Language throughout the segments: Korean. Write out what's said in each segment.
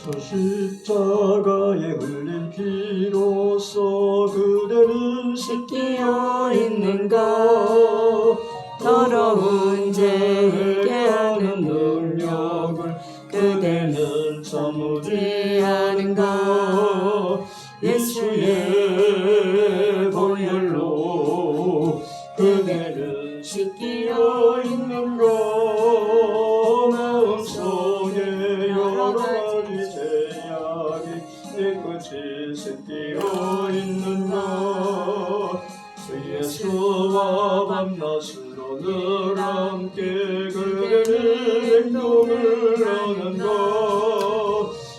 저 십자가에 흘린 피로써 그대는 씻기어 있는가. 더러운 죄 회개하는 능력을 그대는 참으지 않은가. 예수의 보혈로 그대는 씻기어 있는가. 마음속에 여러 가지 죄악이 깨끗이 씻기어 있는가. 주 예수와 밤낮으로 늘 함께 그대는 행동을 하는가.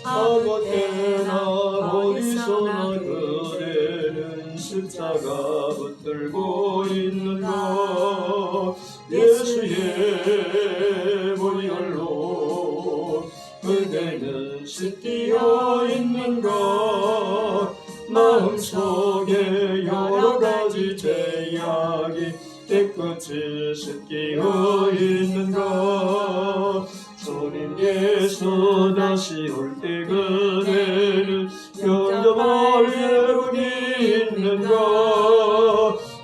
아무 때나 어디서나 그대는 십자가 붙들고 있는가. 예수의 보혈로 그대는 씻기어 있는가. 마음속에 여러 가지 죄악이 깨끗이 씻기어 있는가. 주님 예수 다시 올 때 그대는 영접할 예정이 있는가.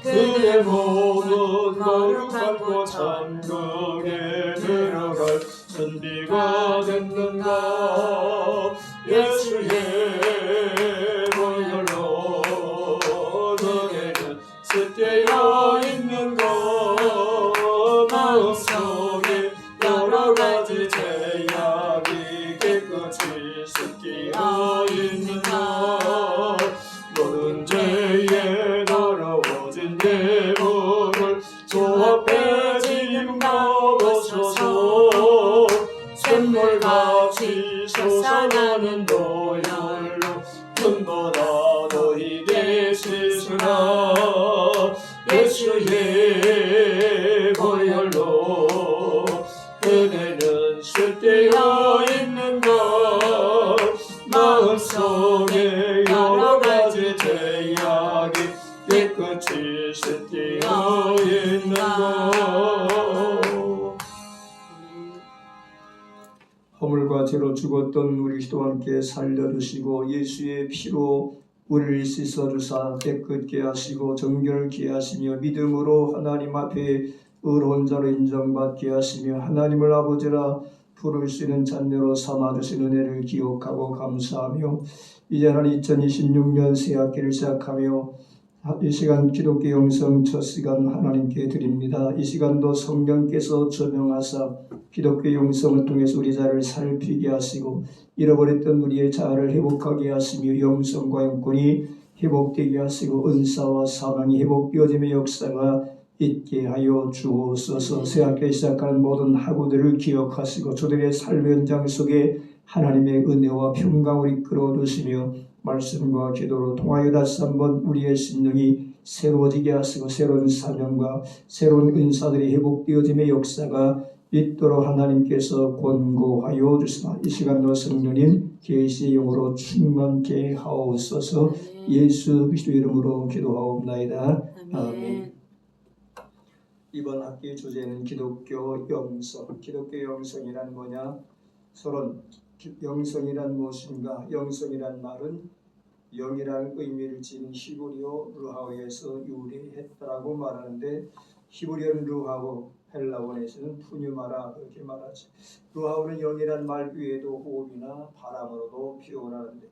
그대 몸은 거룩한 곳 천국에 들어갈 준비가 됐는가. 예수의 보혈로 그대는 씻기어 있는가. 마음속에 여러 가지 죄악이 깨끗이 씻기어 있는가. 모든 죄에 더러워진 내 몸을 주 앞에 지금 벗어서 샘물같이 솟아나는 보혈로 눈보다 너희에게 씻으라. 예수의 보혈로 그대는 씻기어 있는가. 마음속에 여러 가지 죄악이 깨끗이 씻기어 있는가. 허물과 죄로 죽었던 우리 그리스도와 함께 살려주시고 예수의 피로 우리를 씻어주사 깨끗게 하시고 정결케 하시며 믿음으로 하나님 앞에 의로운 자로 인정받게 하시며 하나님을 아버지라 부를 수 있는 자녀로 삼아주신 은혜를 기억하고 감사하며 이제는 2026년 새학기를 시작하며 이 시간 기독교 영성 첫 시간 하나님께 드립니다. 이 시간도 성령께서 조명하사 기독교 영성을 통해서 우리 자를 살피게 하시고 잃어버렸던 우리의 자아를 회복하게 하시며 영성과 영권이 회복되게 하시고 은사와 사망이 회복되어짐의 역사가 있게 하여 주옵소서. 새학기를 시작하는 모든 학우들을 기억하시고 저들의 삶의 현장 속에 하나님의 은혜와 평강을 이끌어 두시며 말씀과 기도로 통하여 다시 한번 우리의 심령이 새로워지게 하시고 새로운 사명과 새로운 은사들이 회복되어짐의 역사가 있도록 하나님께서 권고하여 주시나 이 시간도 성령님 계시의 영으로 충만케 하옵소서. 예수 그리스도 이름으로 기도하옵나이다. 아멘. 이번 학기 주제는 기독교 영성. 기독교 영성이란 뭐냐? 서론. 영성이란 무엇인가? 영성이란 말은 영이라는 의미를 지닌 히브리어 루하오에서 유래했다라고 말하는데 히브리어는 루하오, 헬라어에서는 푸뉴마라 그렇게 말하지. 루하오는 영이란 말 위에도 호흡이나 바람으로도 표현하는데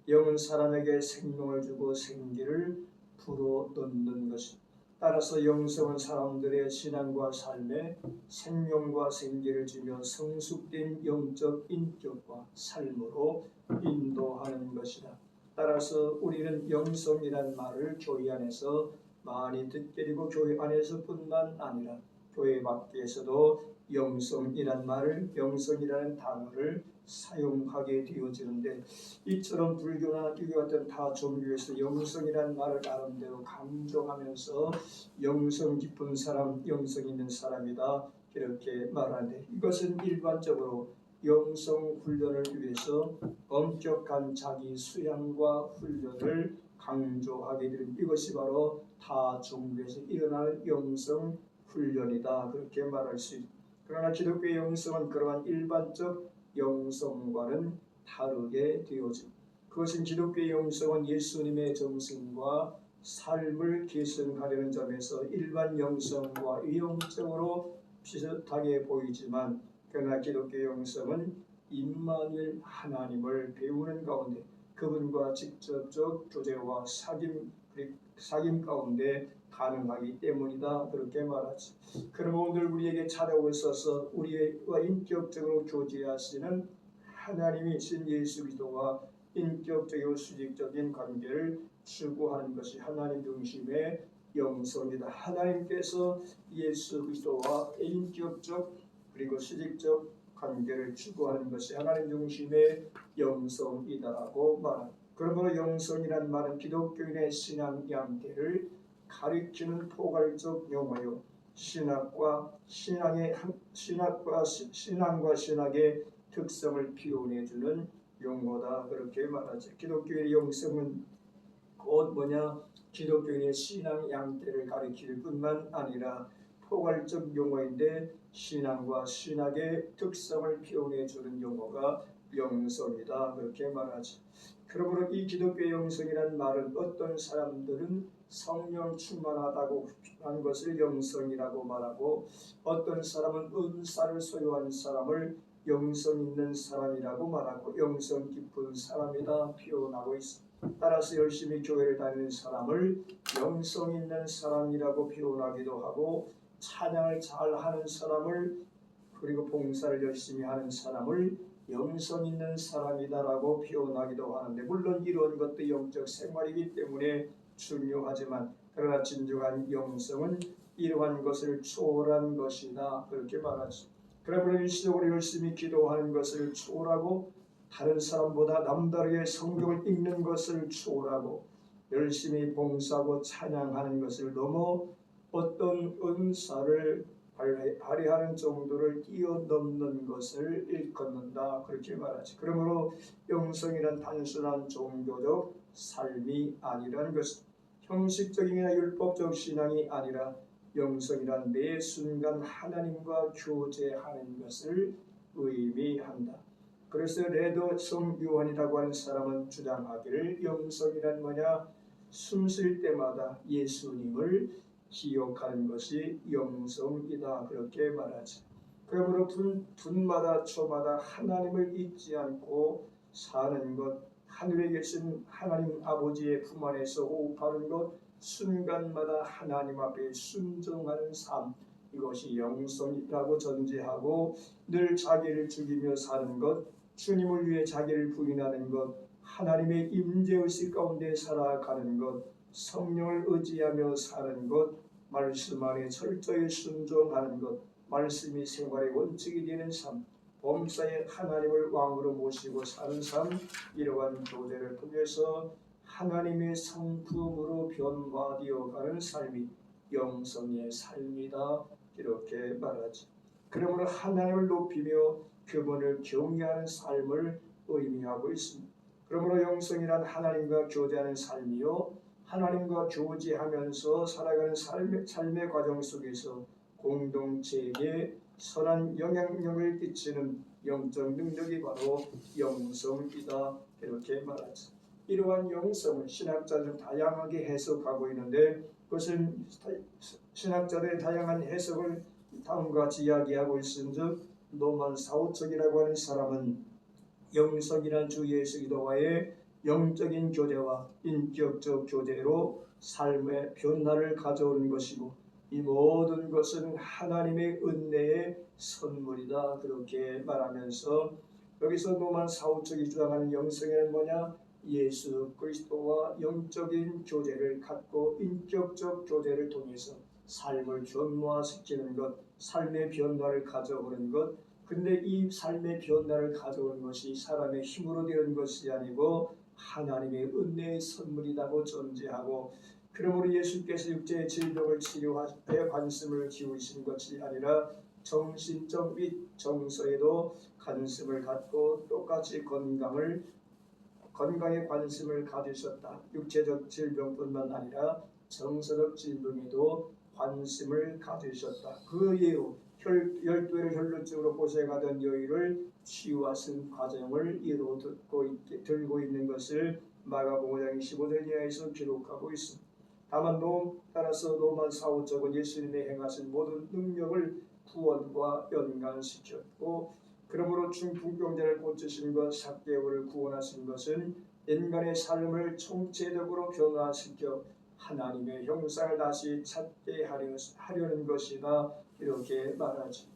영은 사람에게 생명을 주고 생기를 불어넣는 것입니다. 따라서 영성은 사람들의 신앙과 삶에 생명과 생기를 주며 성숙된 영적 인격과 삶으로 인도하는 것이다. 따라서 우리는 영성이란 말을 교회 안에서 많이 듣게 되고 교회 안에서뿐만 아니라 교회 밖에서도 영성이란 말을 영성이라는 단어를 사용하게 되어지는데 이처럼 불교나 이와 같은 타 종교에서 영성이라는 말을 나름대로 강조하면서 영성 깊은 사람, 영성 있는 사람이다 이렇게 말하는데 이것은 일반적으로 영성 훈련을 위해서 엄격한 자기 수양과 훈련을 강조하게 되는 이것이 바로 타 종교에서 일어나는 영성 훈련이다 그렇게 말할 수 있습니다. 그러나 기독교의 영성은 그러한 일반적 영성과는 다르게 되어집니다. 그것은 기독교의 영성은 예수님의 정신과 삶을 계승하려는 점에서 일반 영성과 이용적으로 비슷하게 보이지만, 그러나 기독교 영성은 임마누엘 하나님을 배우는 가운데 그분과 직접적 교제와 사귐 가운데 가능하기 때문이다, 그렇게 말하지. 그럼 오늘 우리에게 찾아오셔서 우리와 인격적으로 교제하시는 하나님이신 예수 그리스도와 인격적이고 수직적인 관계를 추구하는 것이 하나님 중심의 영성이다. 하나님께서 예수 그리스도와 인격적 그리고 수직적 관계를 추구하는 것이 하나님 중심의 영성이다라고 말합니다. 그러므로 영성이란 말은 기독교인의 신앙 양태를 가리키는 포괄적 용어요, 신앙과 신학의 특성을 표현해주는 용어다, 그렇게 말하죠. 기독교의 영성은 곧 기독교인의 신앙 양태를 가리킬 뿐만 아니라 포괄적 용어인데 신앙과 신학의 특성을 표현해주는 용어가 영성이다, 그렇게 말하죠. 그러므로 이 기독교의 영성이라는 말은 어떤 사람들은 성령 충만하다고 하는 것을 영성이라고 말하고, 어떤 사람은 은사를 소유한 사람을 영성 있는 사람이라고 말하고 영성 깊은 사람이다 표현하고 있습니다. 따라서 열심히 교회를 다니는 사람을 영성 있는 사람이라고 표현하기도 하고, 찬양을 잘하는 사람을 그리고 봉사를 열심히 하는 사람을 영성 있는 사람이다라고 표현하기도 하는데, 물론 이런 것도 영적 생활이기 때문에 중요하지만, 그러나 진정한 영성은 이러한 것을 초월한 것이다, 그렇게 말하죠. 그러므로 일시적으로 열심히 기도하는 것을 초월하고, 다른 사람보다 남다르게 성경을 읽는 것을 초월하고, 열심히 봉사하고 찬양하는 것을 넘어 어떤 은사를 발휘하는 정도를 뛰어넘는 것을 일컫는다, 그렇게 말하지. 그러므로 영성이란 단순한 종교적 삶이 아니라는 것입니다. 형식적이나 율법적 신앙이 아니라 영성이란 매 순간 하나님과 교제하는 것을 의미한다. 그래서 레더성 요한이라고 하는 사람은 주장하기를 영성이란 숨 쉴 때마다 예수님을 기억하는 것이 영성이다, 그렇게 말하지. 그러므로 분마다 초마다 하나님을 잊지 않고 사는 것, 하늘에 계신 하나님 아버지의 품 안에서 호흡하는 것, 순간마다 하나님 앞에 순종하는 삶, 이것이 영성이라고 전제하고, 늘 자기를 죽이며 사는 것, 주님을 위해 자기를 부인하는 것, 하나님의 임재의식 가운데 살아가는 것, 성령을 의지하며 사는 것, 말씀 안에 철저히 순종하는 것, 말씀이 생활의 원칙이 되는 삶, 범사에 하나님을 왕으로 모시고 사는 삶, 이러한 교제를 통해서 하나님의 성품으로 변화되어가는 삶이 영성의 삶이다, 이렇게 말하지. 그러므로 하나님을 높이며 그분을 경외하는 삶을 의미하고 있습니다. 그러므로 영성이란 하나님과 교제하는 삶이요, 하나님과 교제하면서 살아가는 삶의 과정 속에서 공동체에게 선한 영향력을 끼치는 영적 능력이 바로 영성이다, 이렇게 말하지. 이러한 영성을 신학자들은 다양하게 해석하고 있는데, 그것은 신학자들의 다양한 해석을 다음과 같이 이야기하고 있은즉, 노만 사우척이라고 하는 사람은 영성이란 주 예수 그리스도와의 영적인 교제와 인격적 교제로 삶의 변화를 가져오는 것이고, 이 모든 것은 하나님의 은혜의 선물이다, 그렇게 말하면서 여기서 노만 사우척이 주장하는 영성은 예수 그리스도와 영적인 교제를 갖고 인격적 교제를 통해서 삶을 변화시키는 것, 삶의 변화를 가져오는 것. 근데 이 삶의 변화를 가져오는 것이 사람의 힘으로 되는 것이 아니고 하나님의 은혜의 선물이라고 전제하고, 그러므로 예수께서 육체의 질병을 치료하여 관심을 기울이신 것이 아니라 정신적 및 정서에도 관심을 갖고 똑같이 건강에 관심을 가지셨다. 육체적 질병뿐만 아니라 정서적 질병에도 관심을 가지셨다. 그 예로 열두의 혈루증으로 고생하던 여인을 치유하신 과정을 이루 들고 있는 것을 마가복음 5장 15절 이하에서 기록하고 있습니다. 다만 따라서 로마 사후적은 예수님의 행하신 모든 능력을 구원과 연관시켰고, 그러므로 중풍병자를 고치신 것, 삭개오를 구원하신 것은 인간의 삶을 총체적으로 변화시켜 하나님의 형상을 다시 찾게 하려는 것이다, 이렇게 말하지.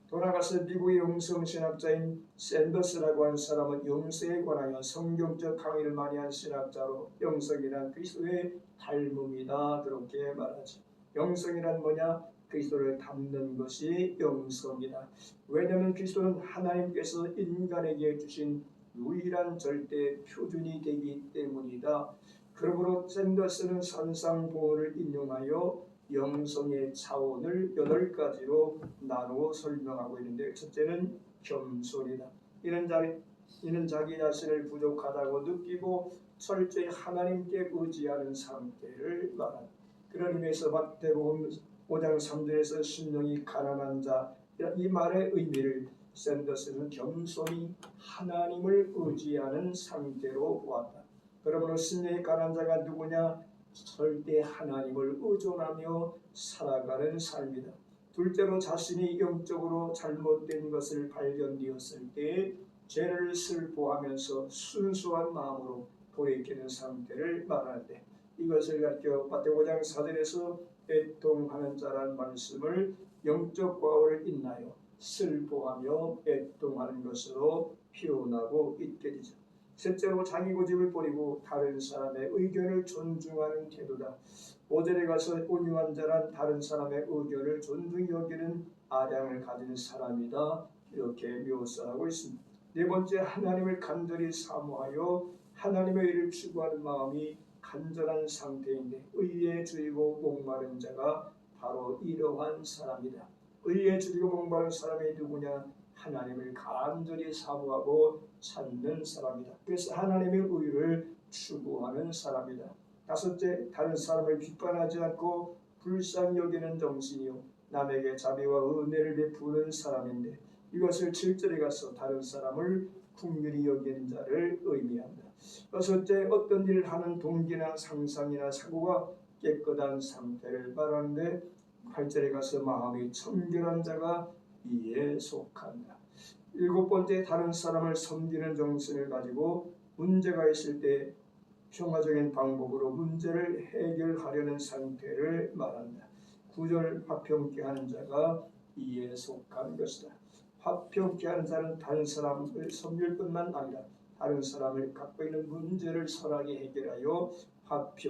돌아가서 미국의 영성신학자인 샌더스라고 하는 사람은 영성에 관하여 성경적 강의를 많이 한 신학자로 영성이란 그리스도의 닮음이다, 그렇게 말하지. 영성이란 뭐냐? 그리스도를 닮는 것이 영성이다. 왜냐하면 그리스도는 하나님께서 인간에게 주신 유일한 절대 표준이 되기 때문이다. 그러므로 샌더스는 산상보호를 인용하여 영성의 차원을 8가지로 나누어 설명하고 있는데, 첫째는 겸손이다. 이는 자기 자신을 부족하다고 느끼고 철저히 하나님께 의지하는 상태를 말한다. 그런 의미에서 마태복음 5장 3절에서 심령이 가난한 자, 이 말의 의미를 샌더스는 겸손히 하나님을 의지하는 상태로 보았다. 그러므로 심령이 가난한 자가 누구냐? 절대 하나님을 의존하며 살아가는 삶이다. 둘째로 자신이 영적으로 잘못된 것을 발견되었을 때 죄를 슬퍼하면서 순수한 마음으로 돌이키는 상태를 말하는데, 이것을 가르쳐 마태복음 5장 4절에서 애통하는 자라는 말씀을 영적 과오를 인하여 슬퍼하며 애통하는 것으로 표현하고 있게 되죠. 셋째로 자기 고집을 버리고 다른 사람의 의견을 존중하는 태도다. 5절에 가서 온유한 자란 다른 사람의 의견을 존중히 여기는 아량을 가진 사람이다, 이렇게 묘사하고 있습니다. 네 번째, 하나님을 간절히 사모하여 하나님의 일을 추구하는 마음이 간절한 상태인데, 의에 줄이고 목마른 자가 바로 이러한 사람이다. 의에 줄이고 목마른 사람이 누구냐? 하나님을 간절히 사모하고 찾는 사람이다. 그래서 하나님의 의를 추구하는 사람이다. 다섯째, 다른 사람을 비판하지 않고 불쌍히 여기는 정신이요 남에게 자비와 은혜를 베푸는 사람인데, 이것을 7절에 가서 다른 사람을 긍휼히 여기는 자를 의미한다. 여섯째, 어떤 일을 하는 동기나 상상이나 사고가 깨끗한 상태를 말하는데, 8절에 가서 마음이 청결한 자가 이에 속한다. 일곱 번째, 다른 사람을 섬기는 정신을 가지고 문제가 있을 때 평화적인 방법으로 문제를 해결하려는 상태를 말한다. 9절, 화평케 하는 자가 이에 속한 것이다. 화평케 하는 자는 다른 사람을 섬길 뿐만 아니라 다른 사람을 갖고 있는 문제를 선하게 해결하여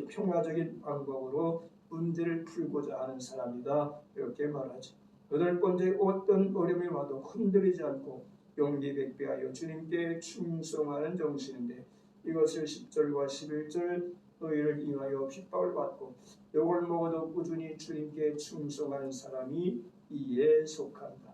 평화적인 방법으로 문제를 풀고자 하는 사람이다, 이렇게 말하지. 여덟 번째, 어떤 어려움이 와도 흔들리지 않고 용기 백배하여 주님께 충성하는 정신인데, 이것을 10절과 11절, 너희를 인하여 핍박을 받고 욕을 먹어도 꾸준히 주님께 충성하는 사람이 이에 속한다.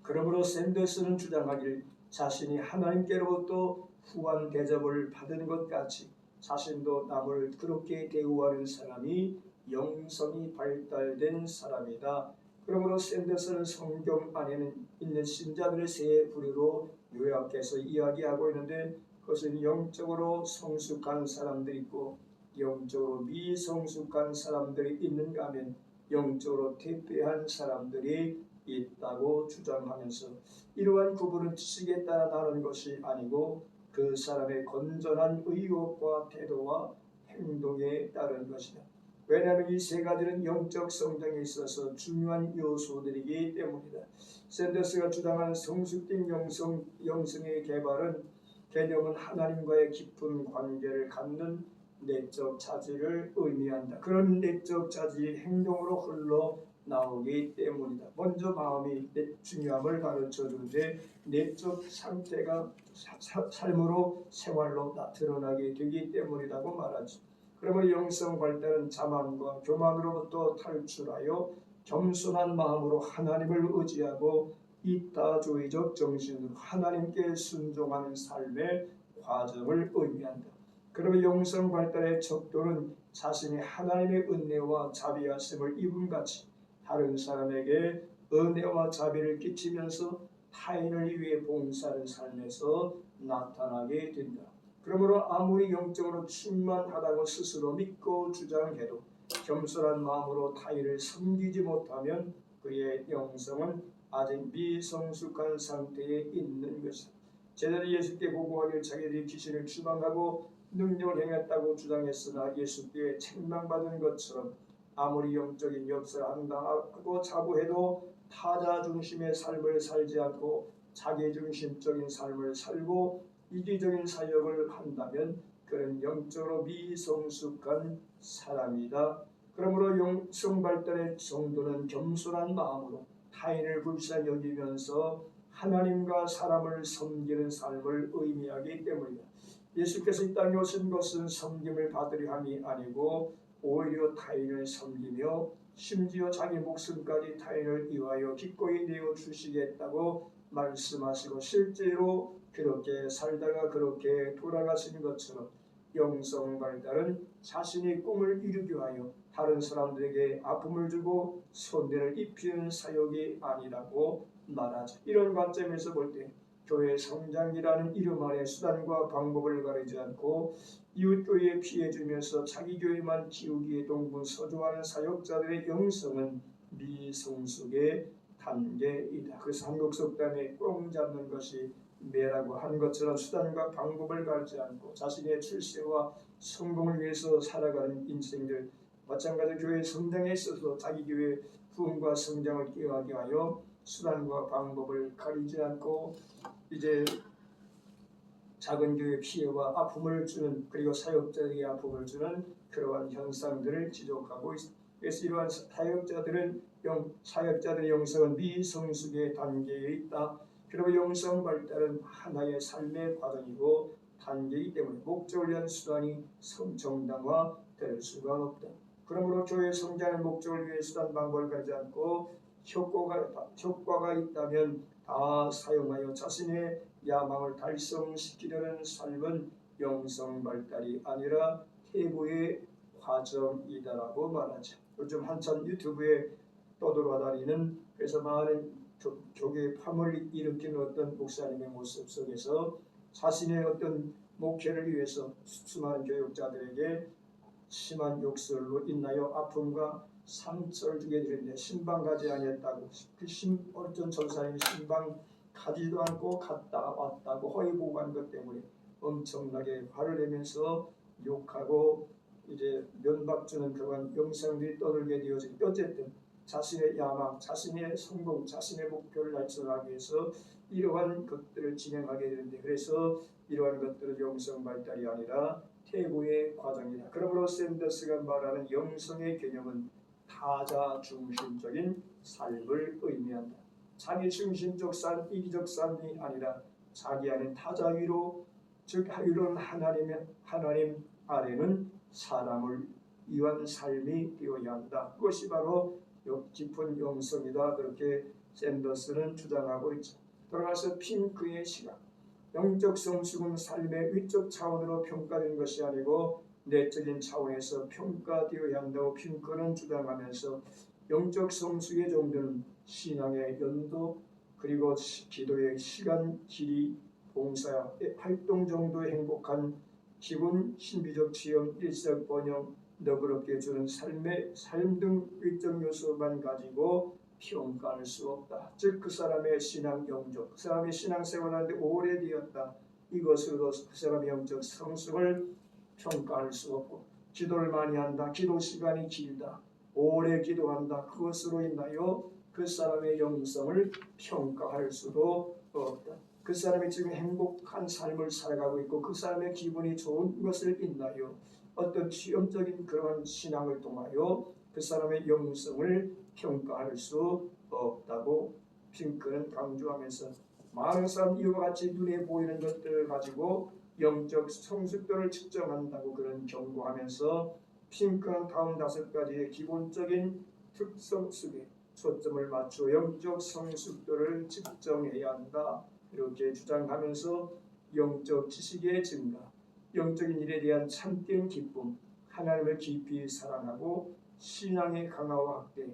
그러므로 샌더스는 주장하길 자신이 하나님께로부터 후한 대접을 받은 것 같이 자신도 남을 그렇게 대우하는 사람이 영성이 발달된 사람이다. 그러므로 샌더스는 성경 안에 있는 신자들의 세 부류로 요약해서 이야기하고 있는데, 그것은 영적으로 성숙한 사람들이 있고 영적으로 미성숙한 사람들이 있는가 하면 영적으로 퇴폐한 사람들이 있다고 주장하면서, 이러한 구분은 지식에 따라 다른 것이 아니고 그 사람의 건전한 의욕과 태도와 행동에 따른 것이다. 왜냐하면 이 세 가지는 영적 성장에 있어서 중요한 요소들이기 때문이다. 샌더스가 주장하는 성숙된 영성의 개념은 하나님과의 깊은 관계를 갖는 내적 자질을 의미한다. 그런 내적 자질이 행동으로 흘러나오기 때문이다. 먼저 마음이 중요함을 가르쳐주는데, 내적 상태가 삶으로 생활로 드러나게 되기 때문이라고 말하지. 그러면 영성 발달은 자만과 교만으로부터 탈출하여 겸손한 마음으로 하나님을 의지하고 이타주의적 정신으로 하나님께 순종하는 삶의 과정을 의미한다. 그러면 영성 발달의 척도는 자신이 하나님의 은혜와 자비하심을 입은 같이 다른 사람에게 은혜와 자비를 끼치면서 타인을 위해 봉사하는 삶에서 나타나게 된다. 그러므로 아무리 영적으로 충만하다고 스스로 믿고 주장해도 겸손한 마음으로 타인을 섬기지 못하면 그의 영성은 아직 미성숙한 상태에 있는 것이다. 제자들이 예수께 보고하기를 자기들이 귀신을 추방하고 능력을 행했다고 주장했으나 예수께 책망받은 것처럼 아무리 영적인 역사를 한다고 자부해도 타자 중심의 삶을 살지 않고 자기 중심적인 삶을 살고 이기적인 사역을 한다면 그는 영적으로 미성숙한 사람이다. 그러므로 영성 발달의 정도는 겸손한 마음으로 타인을 불쌍히 여기면서 하나님과 사람을 섬기는 삶을 의미하기 때문이다. 예수께서 이 땅에 오신 것은 섬김을 받으려 함이 아니고 오히려 타인을 섬기며 심지어 자기 목숨까지 타인을 위하여 기꺼이 내어주시겠다고 말씀하시고 실제로 그렇게 살다가 그렇게 돌아가신 것처럼 영성 발달은 자신의 꿈을 이루기 위하여 다른 사람들에게 아픔을 주고 손해를 입히는 사역이 아니라고 말하죠. 이런 관점에서 볼 때 교회 성장이라는 이름 아래 수단과 방법을 가리지 않고 이웃교회에 피해주면서 자기 교회만 키우기에 동분서주하는 사역자들의 영성은 미성숙의 단계이다. 그래서 한국 속담에 꽁 잡는 것이 매라고 하는 것처럼 수단과 방법을 가리지 않고 자신의 출세와 성공을 위해서 살아가는 인생들, 마찬가지로 교회 성장에 있어서 자기 교회 부흥과 성장을 기여하게 하여 수단과 방법을 가리지 않고 이제 작은 교회 피해와 아픔을 주는, 그리고 사역자에게 아픔을 주는 그러한 현상들을 지적하고 있습니다. 그래서 이러한 사역자들의 영성은 미성숙의 단계에 있다. 그리고 영성 발달은 하나의 삶의 과정이고 단계이기 때문에 목적을 위한 수단이 정당화될 수가 없다. 그러므로 교회 성장의 목적을 위해 수단 방법을 가리지 않고 효과가 있다면 다 사용하여 자신의 야망을 달성시키려는 삶은 영성 발달이 아니라 퇴보의 과정이다라고 말하죠. 요즘 한참 유튜브에 떠돌아다니는, 그래서 많은 교계의 파문을 일으키는 어떤 목사님의 모습 속에서 자신의 어떤 목회를 위해서 수많은 교육자들에게 심한 욕설로 인하여 아픔과 상처를 주게 되는데 신방 가지 아니했다고, 어떤 전사님이 신방 가지도 않고 갔다 왔다고 허위 보고한 것 때문에 엄청나게 화를 내면서 욕하고 이제 면박 주는 그런 영상들이 떠돌게 되어지고, 어쨌든 자신의 야망, 자신의 성공, 자신의 목표를 달성하기 위해서 이러한 것들을 진행하게 되는데, 그래서 이러한 것들은 영성 발달이 아니라 퇴보의 과정이다. 그러므로 샌더스가 말하는 영성의 개념은 타자 중심적인 삶을 의미한다. 자기 중심적 삶, 이기적 삶이 아니라 자기 안에 타자 위로, 즉 이런 하나님 아래는 사람을 위한 삶이 되어야 한다. 그것이 바로 깊은 영성이다. 그렇게 샌더스는 주장하고 있죠. 돌아가서 핑크의 시각, 영적 성숙은 삶의 위적 차원으로 평가되는 것이 아니고 내적인 차원에서 평가되어야 한다고 핑크는 주장하면서 영적 성숙의 정도는 신앙의 연도, 그리고 기도의 시간, 길이, 봉사, 활동 정도의 행복한 기분, 신비적 체험, 일상 번영, 너그럽게 주는 삶 등 위적 요소만 가지고 평가할 수 없다. 즉 그 사람의 신앙 영적, 그 사람의 신앙생활하는데 오래되었다. 이것으로도 그 사람의 영적 성숙을 평가할 수 없고, 기도를 많이 한다, 기도 시간이 길다, 오래 기도한다, 그것으로 인하여 그 사람의 영성을 평가할 수도 없다. 그 사람이 지금 행복한 삶을 살아가고 있고 그 사람의 기분이 좋은 것을 인하여 어떤 시험적인 그런 신앙을 통하여 그 사람의 영성을 평가할 수 없다고 핑크는 강조하면서, 많은 사람 이와 같이 눈에 보이는 것들을 가지고 영적 성숙도를 측정한다고 그런 경고하면서 핑크는 다음 5가지의 기본적인 특성 속에 초점을 맞추어 영적 성숙도를 측정해야 한다. 이렇게 주장하면서 영적 지식의 증가, 영적인 일에 대한 참된 기쁨, 하나님을 깊이 사랑하고 신앙의 강화와 확대,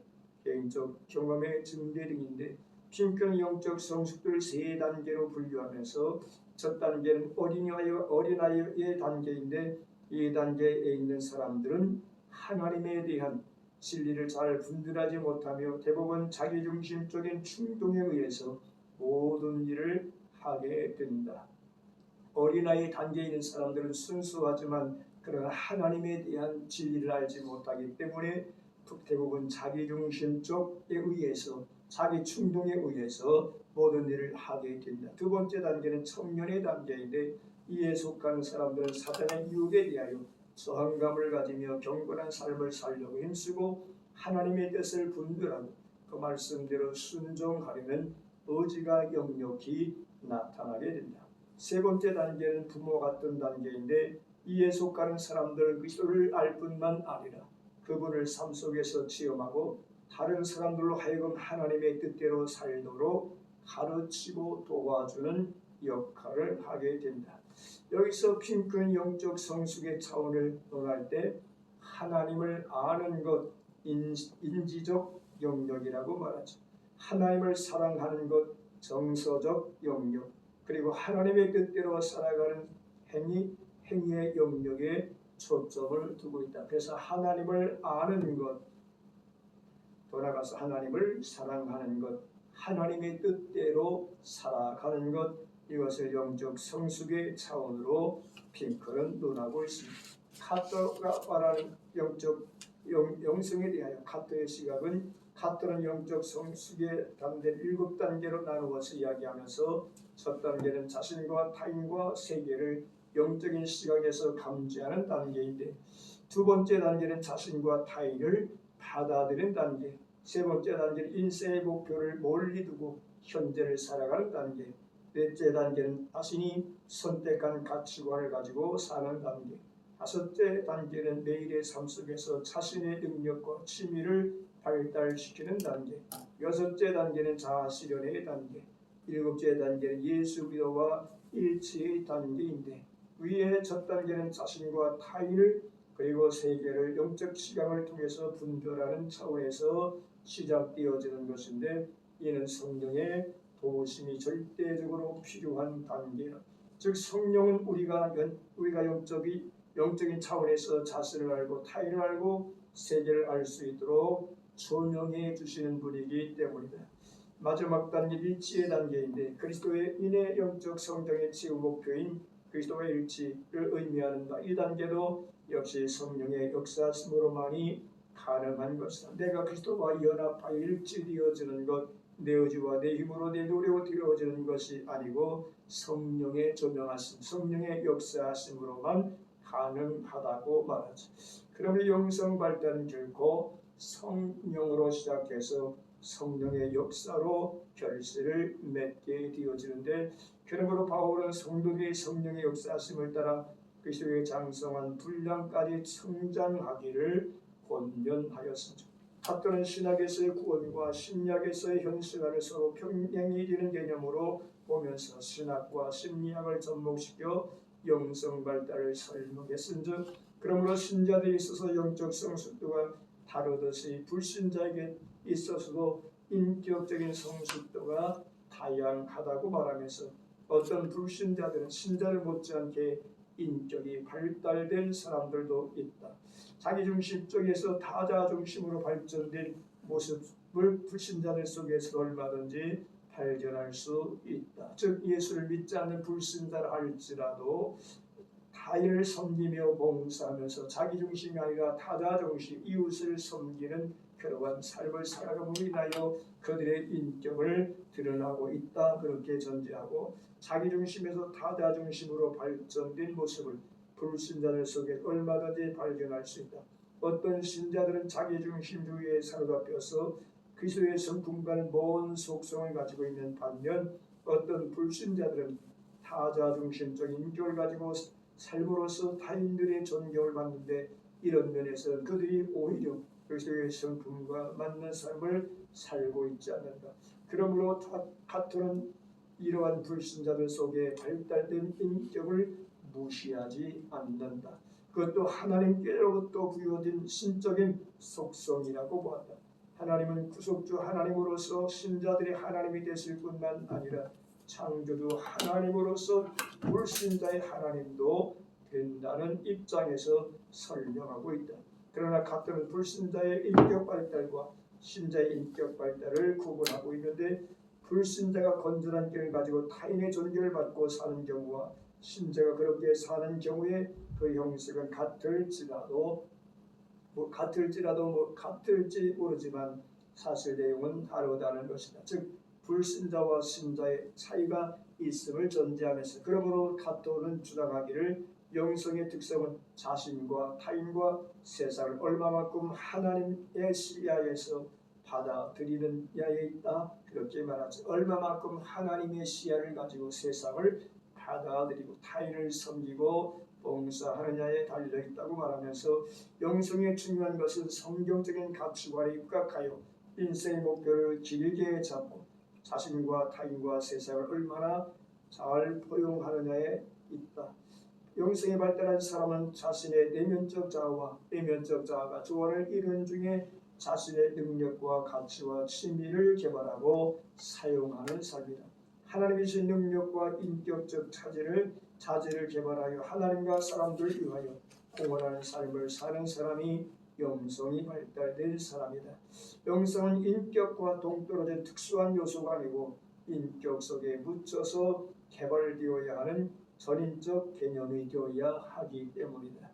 개인적 경험의 증대 등인데 핑크는 영적 성숙도를 세 단계로 분류하면서 첫 단계는 어린아이의 단계인데 이 단계에 있는 사람들은 하나님에 대한 진리를 잘 분별하지 못하며 대부분 자기중심적인 충동에 의해서 모든 일을 하게 된다. 어린아이 단계에 있는 사람들은 순수하지만 그러나 하나님에 대한 진리를 알지 못하기 때문에 대부분 자기중심적에 의해서 자기 충동에 의해서 모든 일을 하게 된다. 두 번째 단계는 청년의 단계인데 이에 속하는 사람들은 사단의 유혹에 대하여 저항감을 가지며 경건한 삶을 살려고 힘쓰고 하나님의 뜻을 분별하고 그 말씀대로 순종하려는 의지가 역력히 나타나게 된다. 세 번째 단계는 부모 같은 단계인데 이에 속하는 사람들은 그리스도를 알 뿐만 아니라 그분을 삶 속에서 체험하고 다른 사람들로 하여금 하나님의 뜻대로 살도록 가르치고 도와주는 역할을 하게 된다. 여기서 핑크는 영적 성숙의 차원을 논할 때 하나님을 아는 것, 인지적 영역이라고 말하죠. 하나님을 사랑하는 것, 정서적 영역, 그리고 하나님의 뜻대로 살아가는 행위의 영역에 초점을 두고 있다. 그래서 하나님을 아는 것, 돌아가서 하나님을 사랑하는 것, 하나님의 뜻대로 살아가는 것, 이것을 영적 성숙의 차원으로 핑크는 논하고 있습니다. 카터가 말하는 영적 영성에 대하여 카터의 시각은 카터는 영적 성숙의 단계를 7단계로 나누어서 이야기하면서 첫 단계는 자신과 타인과 세계를 영적인 시각에서 감지하는 단계인데 두 번째 단계는 자신과 타인을 받아들이는 단계, 세 번째 단계는 인생의 목표를 멀리 두고 현재를 살아가는 단계, 넷째 단계는 자신이 선택한 가치관을 가지고 사는 단계, 다섯째 단계는 매일의 삶 속에서 자신의 능력과 취미를 발달시키는 단계, 여섯째 단계는 자아 실현의 단계, 일곱째 단계는 예수 그리스도와 일치의 단계인데 위의 첫 단계는 자신과 타인을 그리고 세계를 영적 시각을 통해서 분별하는 차원에서 시작되어지는 것인데 이는 성령의 도우심이 절대적으로 필요한 단계다. 즉 성령은 우리가 영적인 차원에서 자신을 알고 타인을 알고 세계를 알 수 있도록 조명해 주시는 분이기 때문이다. 마지막 단계 일치의 단계인데 그리스도의 인의 영적 성장의 최후 목표인 그리스도의 일치를 의미하는 바. 이 단계도 역시 성령의 역사심으로만이 가능한 것이다. 내가 그리스도와 연합하여 일치되어지는 것, 내 의지와 내 힘으로 내 노력으로 되어지는 것이 아니고 성령의 조명하심, 성령의 역사하심으로만 가능하다고 말하죠. 그러면 영성 발달은 결코 성령으로 시작해서 성령의 역사로 결실을 맺게 되어지는데 그러므로 바울은 성도들이 성령의 역사하심을 따라 그리스도의 장성한 분량까지 성장하기를 권면하였습니다. 카토는 신학에서의 구원과 신약에서의 현실화를 서로 평행이 되는 개념으로 보면서 신학과 심리학을 접목시켜 영성 발달을 설명했은즉 그러므로 신자들에 있어서 영적 성숙도가 다르듯이 불신자에게 있어서도 인격적인 성숙도가 다양하다고 말하면서 어떤 불신자들은 신자를 못지않게 인격이 발달된 사람들도 있다. 자기중심적에서 타자중심으로 발전된 모습을 불신자들 속에서 얼마든지 발견할 수 있다. 즉 예수를 믿지 않는 불신자라 할지라도 타인을 섬기며 봉사하면서 자기중심이 아니라 타자중심, 이웃을 섬기는 그러한 삶을 살아감으로 인하여 그들의 인격을 드러나고 있다. 그렇게 전제하고 자기중심에서 타자중심으로 발전된 모습을 불신자들 속에 얼마든지 발견할 수 있다. 어떤 신자들은 자기중심주의에 사로잡혀서 그리스도의 성품과는 먼 속성을 가지고 있는 반면 어떤 불신자들은 타자중심적 인격을 가지고 삶으로서 타인들의 존경을 받는데 이런 면에서는 그들이 오히려 그리스도의 성품과 맞는 삶을 살고 있지 않는다. 그러므로 카토는 이러한 불신자들 속에 발달된 인격을 무시하지 않는다. 그것도 하나님께로부터 부여된 신적인 속성이라고 보았다. 하나님은 구속주 하나님으로서 신자들의 하나님이 되실 뿐만 아니라 창조주 하나님으로서 불신자의 하나님도 된다는 입장에서 설명하고 있다. 그러나 가토는 불신자의 인격 발달과 신자의 인격 발달을 구분하고 있는데, 불신자가 건전한 길을 가지고 타인의 존경을 받고 사는 경우와 신자가 그렇게 사는 경우에 그 형식은 같을지라도 같을지 모르지만 사실 내용은 다르다는 것이다. 즉 불신자와 신자의 차이가 있음을 전제하면서, 그러므로 가토는 주장하기를 영성의 특성은 자신과 타인과 세상을 얼마만큼 하나님의 시야에서 받아들이는 야에 있다, 그렇게 말하죠. 얼마만큼 하나님의 시야를 가지고 세상을 받아들이고 타인을 섬기고 봉사하느냐에 달려있다고 말하면서, 영성의 중요한 것은 성경적인 가치관에 입각하여 인생의 목표를 길게 잡고 자신과 타인과 세상을 얼마나 잘 포용하느냐에 있다. 영성이 발달한 사람은 자신의 내면적 자아와 외면적 자아가 조화를 이루는 중에 자신의 능력과 가치와 취미를 개발하고 사용하는 삶이다. 하나님이 주신 능력과 인격적 자질을 개발하여 하나님과 사람들을 위하여 공헌하는 삶을 사는 사람이 영성이 발달된 사람이다. 영성은 인격과 동떨어진 특수한 요소가 아니고 인격 속에 묻혀서 개발되어야 하는 전인적 개념이 되어야 하기 때문이다.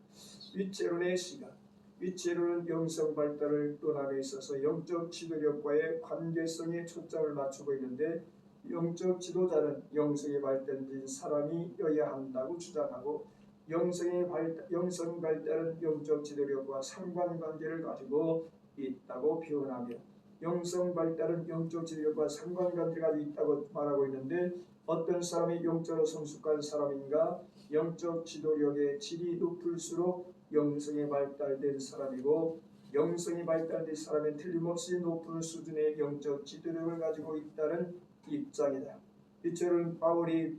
위체론의 시각. 위체론은 영성 발달을 논함에 있어서 영적 지도력과의 관계성에 초점을 맞추고 있는데, 영적 지도자는 영성이 발달된 사람이어야 한다고 주장하고, 영성 발달은 영적 지도력과 상관관계를 가지고 있다고 표현하며, 영성 발달은 영적 지도력과 상관관계가 있다고 말하고 있는데, 어떤 사람이 영적으로 성숙한 사람인가? 영적 지도력의 질이 높을수록 영성이 발달된 사람이고, 영성이 발달된 사람은 틀림없이 높은 수준의 영적 지도력을 가지고 있다는 입장이다. 이처럼 바울이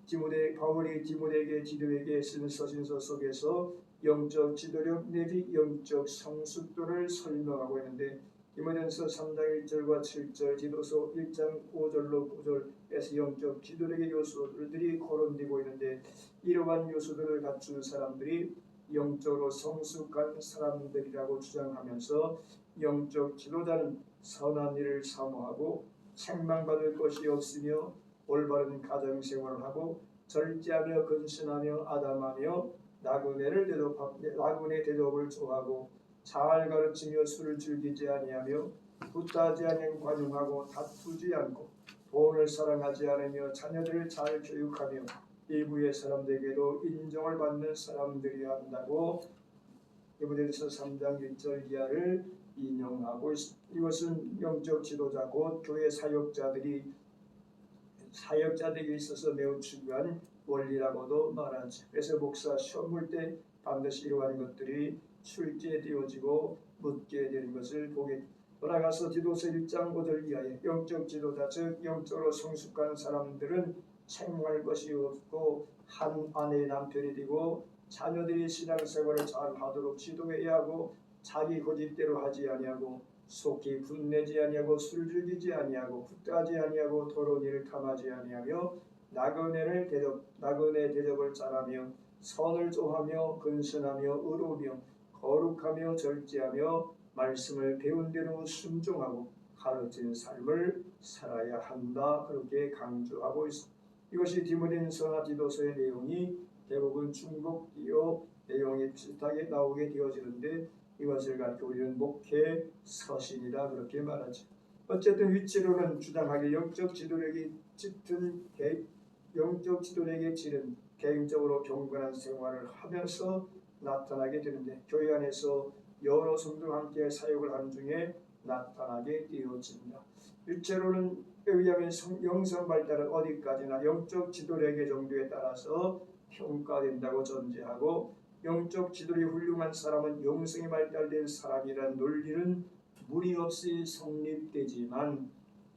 디모데에게 지도에게 쓰는 서신서 속에서 영적 지도력 내지 영적 성숙도를 설명하고 있는데, 디모데전서 3장 1절과 7절, 디도서 1장 5절로 9절에서 영적 지도력의 요소들이 거론되고 있는데, 이러한 요소들을 갖춘 사람들이 영적으로 성숙한 사람들이라고 주장하면서, 영적 지도자는 선한 일을 사모하고 책망받을 것이 없으며 올바른 가정생활을 하고 절제하며 근신하며 아담하며 나그네 대접을 좋아하고 잘 가르치며 술을 즐기지 아니하며 굿하지 아니하고 관용하고 다투지 않고 돈을 사랑하지 않으며 자녀들을 잘 교육하며 일부의 사람들에게도 인정을 받는 사람들이어야 한다고 디모데전서 3장 1절 이하를 인용하고 있습니다. 이것은 영적 지도자 곧 교회 사역자들에게 있어서 매우 중요한 원리라고도 말하지. 그래서 목사 시험 볼 때 반드시 이러한 것들이 출제되어지고 묻게 되는 것을 보게. 돌아가서 디도서 1장 5절 이하에 영적 지도자 즉 영적으로 성숙한 사람들은 책망할 것이 없고 한 아내의 남편이 되고 자녀들이 신앙생활을 잘 하도록 지도해야 하고 자기 고집대로 하지 아니하고 속히 분내지 아니하고 술 즐기지 아니하고 굿하지 아니하고 더러운 일을 탐하지 아니하며 나그네 대접을 잘하며 선을 좋아하며 근신하며 의로우며 거룩하며 절제하며 말씀을 배운 대로 순종하고 가르친 삶을 살아야 한다, 그렇게 강조하고 있습니다. 이것이 디모데전서나 디도서의 내용이 대부분 중복되어 내용이 비슷하게 나오게 되어지는데, 이것을 가르쳐 우리는 목회 서신이다, 그렇게 말하죠. 어쨌든 위치로는 주장하길 영적 지도력의 질은 개인적으로 경건한 생활을 하면서 나타나게 되는데, 교회 안에서 여러 성도와 함께 사역을 하는 중에 나타나게 되어집니다. 일체로는 의하면 영성 발달은 어디까지나 영적 지도력의 정도에 따라서 평가된다고 전제하고, 영적 지도력이 훌륭한 사람은 영성이 발달된 사람이라는 논리는 무리 없이 성립되지만,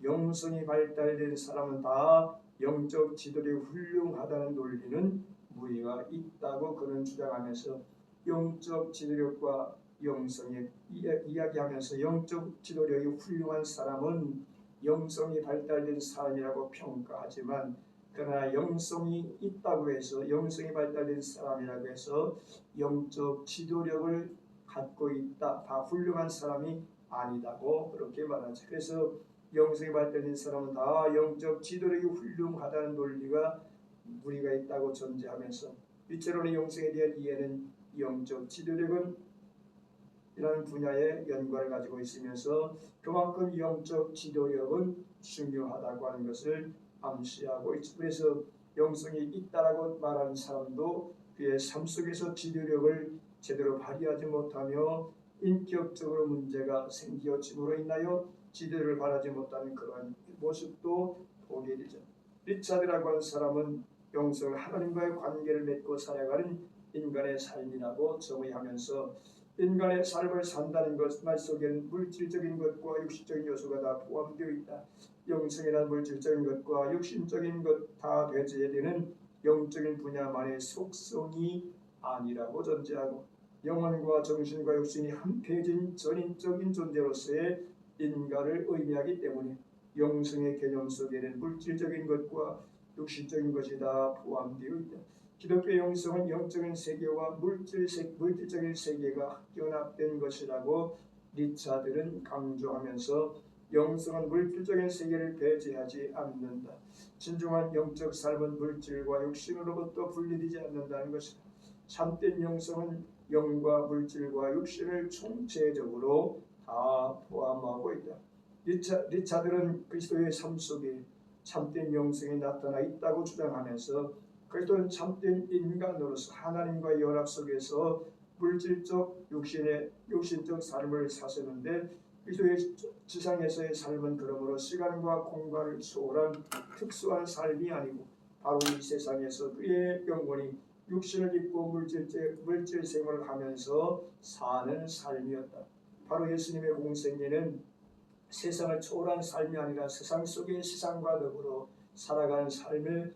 영성이 발달된 사람은 다 영적 지도력이 훌륭하다는 논리는 무리가 있다고 그는 주장하면서, 영적 지도력과 영성에 이야기하면서 영적 지도력이 훌륭한 사람은 영성이 발달된 사람이라고 평가하지만 그러나 영성이 있다고 해서 영성이 발달된 사람이라고 해서 영적 지도력을 갖고 있다, 다 훌륭한 사람이 아니다고 그렇게 말하죠. 그래서 영성이 발달된 사람은 다 영적 지도력이 훌륭하다는 논리가 무리가 있다고 전제하면서 일체로는 영성에 대한 이해는 영적 지도력은 이라는 분야의 연관을 가지고 있으면서 그만큼 영적 지도력은 중요하다고 하는 것을 암시하고 있죠. 그래서 영성이 있다라고 말하는 사람도 그의 삶 속에서 지도력을 제대로 발휘하지 못하며 인격적으로 문제가 생기어짐으로 인하여 지도력을 발휘하지 못하는 그러한 모습도 보게 되죠. 리차드라고 하는 사람은 영성을 하나님과의 관계를 맺고 살아가는 인간의 삶이라고 정의하면서 인간의 삶을 산다는 것 말 속에는 물질적인 것과 육신적인 요소가 다 포함되어 있다. 영성이란 물질적인 것과 육신적인 것 다 배제되는 영적인 분야만의 속성이 아니라고 전제하고 영혼과 정신과 육신이 한패해진 전인적인 존재로서의 인간을 의미하기 때문에 영성의 개념 속에는 물질적인 것과 육신적인 것이 다 포함되어 있다. 기독교 영성은 영적인 세계와 물질적인 세계가 결합된 것이라고 리차드는 강조하면서 영성은 물질적인 세계를 배제하지 않는다. 진정한 영적 삶은 물질과 육신으로부터 분리되지 않는다는 것이다. 참된 영성은 영과 물질과 육신을 총체적으로 다 포함하고 있다. 리차드는 그리스도의 삶 속에 참된 영성이 나타나 있다고 주장하면서 그리스도는 참된 인간으로서 하나님과의 연합 속에서 물질적 육신적 삶을 사셨는데 그리스도의 지상에서의 삶은 그러므로 시간과 공간을 초월한 특수한 삶이 아니고 바로 이 세상에서 그의 영혼이 육신을 입고 물질 생활을 하면서 사는 삶이었다. 바로 예수님의 공생애는 세상을 초월한 삶이 아니라 세상 속의 세상과 더불어 살아가는 삶을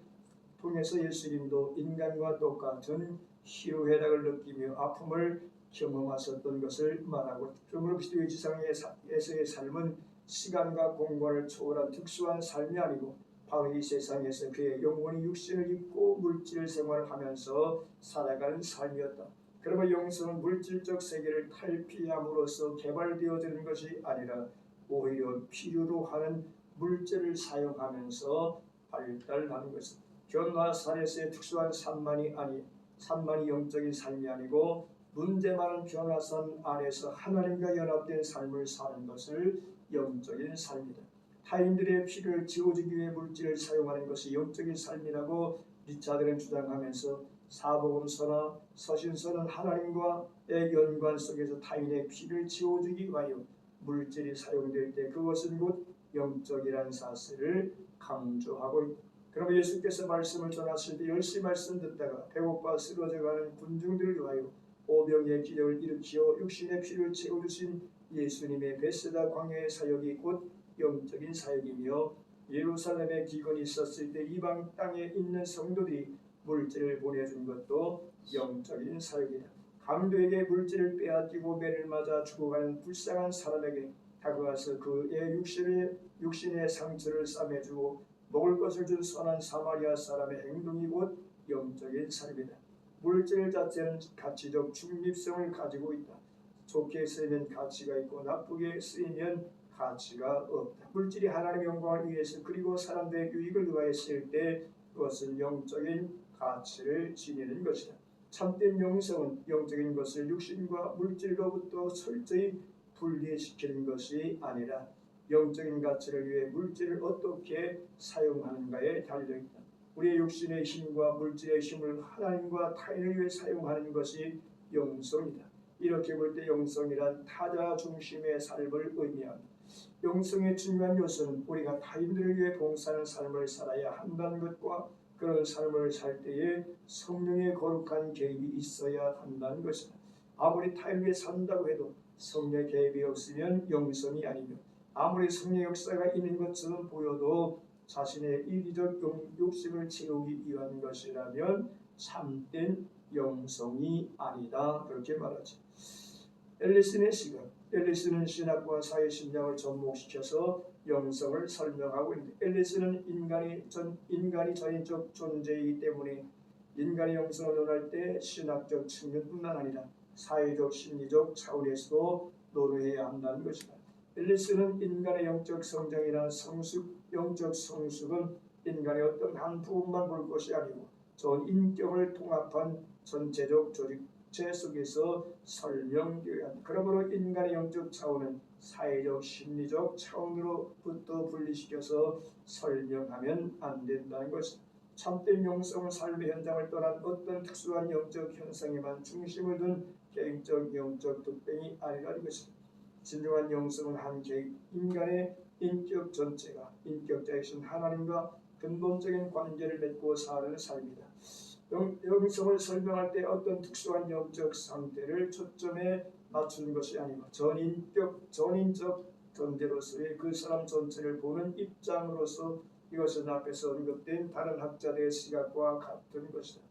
통해서 예수님도 인간과 똑같은 희로애락을 느끼며 아픔을 경험하셨던 것을 말하고 그러므로 그리스도의 지상에서의 삶은 시간과 공간을 초월한 특수한 삶이 아니고 바로 이 세상에서 그의 영혼이 육신을 입고 물질 생활을 하면서 살아가는 삶이었다. 그러므로 영성은 물질적 세계를 탈피함으로써 개발되어지는 것이 아니라 오히려 필요로 하는 물질을 사용하면서 발달하는 것입니다. 견과 산에서의 특수한 산만이 영적인 삶이 아니고 문제 많은 견화산 안에서 하나님과 연합된 삶을 사는 것을 영적인 삶이다. 타인들의 필요를 채워주기 위해 물질을 사용하는 것이 영적인 삶이라고 리차드는 주장하면서 사복음서나 서신서는 하나님과의 연관 속에서 타인의 필요를 채워주기 위하여 물질이 사용될 때 그것은 곧 영적이라는 사실을 강조하고 있다. 그러면 예수께서 말씀을 전하실 때 열심히 말씀 듣다가 배고파 쓰러져가는 군중들을 위하여 오병이의 기적을 일으키어 육신의 피를 채워주신 예수님의 베세다 광야의 사역이 곧 영적인 사역이며 예루살렘에 기근이 있었을 때 이방 땅에 있는 성도들이 물질을 보내준 것도 영적인 사역이다. 강도에게 물질을 빼앗기고 매를 맞아 죽어가는 불쌍한 사람에게 다가가서 그의 육신의 상처를 싸매주고 먹을 것을 준 선한 사마리아 사람의 행동이 곧 영적인 삶이다. 물질 자체는 가치적 중립성을 가지고 있다. 좋게 쓰이면 가치가 있고 나쁘게 쓰이면 가치가 없다. 물질이 하나님의 영광을 위해서 그리고 사람들의 유익을 위하여 쓰일 때 그것은 영적인 가치를 지니는 것이다. 참된 영성은 영적인 것을 육신과 물질로부터 철저히 분리시키는 것이 아니라 영적인 가치를 위해 물질을 어떻게 사용하는가에 달려있다. 우리의 육신의 힘과 물질의 힘을 하나님과 타인을 위해 사용하는 것이 영성이다. 이렇게 볼 때 영성이란 타자 중심의 삶을 의미합니다. 영성의 중요한 요소는 우리가 타인들을 위해 봉사하는 삶을 살아야 한다는 것과 그런 삶을 살 때에 성령의 거룩한 개입이 있어야 한다는 것이다. 아무리 타인을 위해 산다고 해도 성령의 개입이 없으면 영성이 아니며 아무리 성령의 역사가 있는 것처럼 보여도 자신의 이기적 욕심을 채우기 위한 것이라면 참된 영성이 아니다. 그렇게 말하죠. 앨리슨의 시각. 앨리슨은 신학과 사회심리학을 접목시켜서 영성을 설명하고 있는데, 앨리슨은 인간이 전인적 존재이기 때문에 인간의 영성을 논할 때 신학적 측면뿐만 아니라 사회적 심리적 차원에서도 논의해야 한다는 것이다. 앨리슨은 인간의 영적 성장이나 영적 성숙은 인간의 어떤 한 부분만 볼 것이 아니고 전 인격을 통합한 전체적 조직체 속에서 설명되어야 한다. 그러므로 인간의 영적 차원은 사회적 심리적 차원으로부터 분리시켜서 설명하면 안 된다는 것이다. 참된 영성은 삶의 현장을 떠난 어떤 특수한 영적 현상에만 중심을 둔 개인적 영적 특징이 아니라는 것입니다. 진정한 영성은 한 개인 인간의 인격 전체가 인격자이신 하나님과 근본적인 관계를 맺고 사는 삶이다. 영성을 설명할 때 어떤 특수한 영적 상태를 초점에 맞추는 것이 아니고 전인적 존재로서의 그 사람 전체를 보는 입장으로서 이것은 앞에서 언급된 다른 학자들의 시각과 같은 것이다.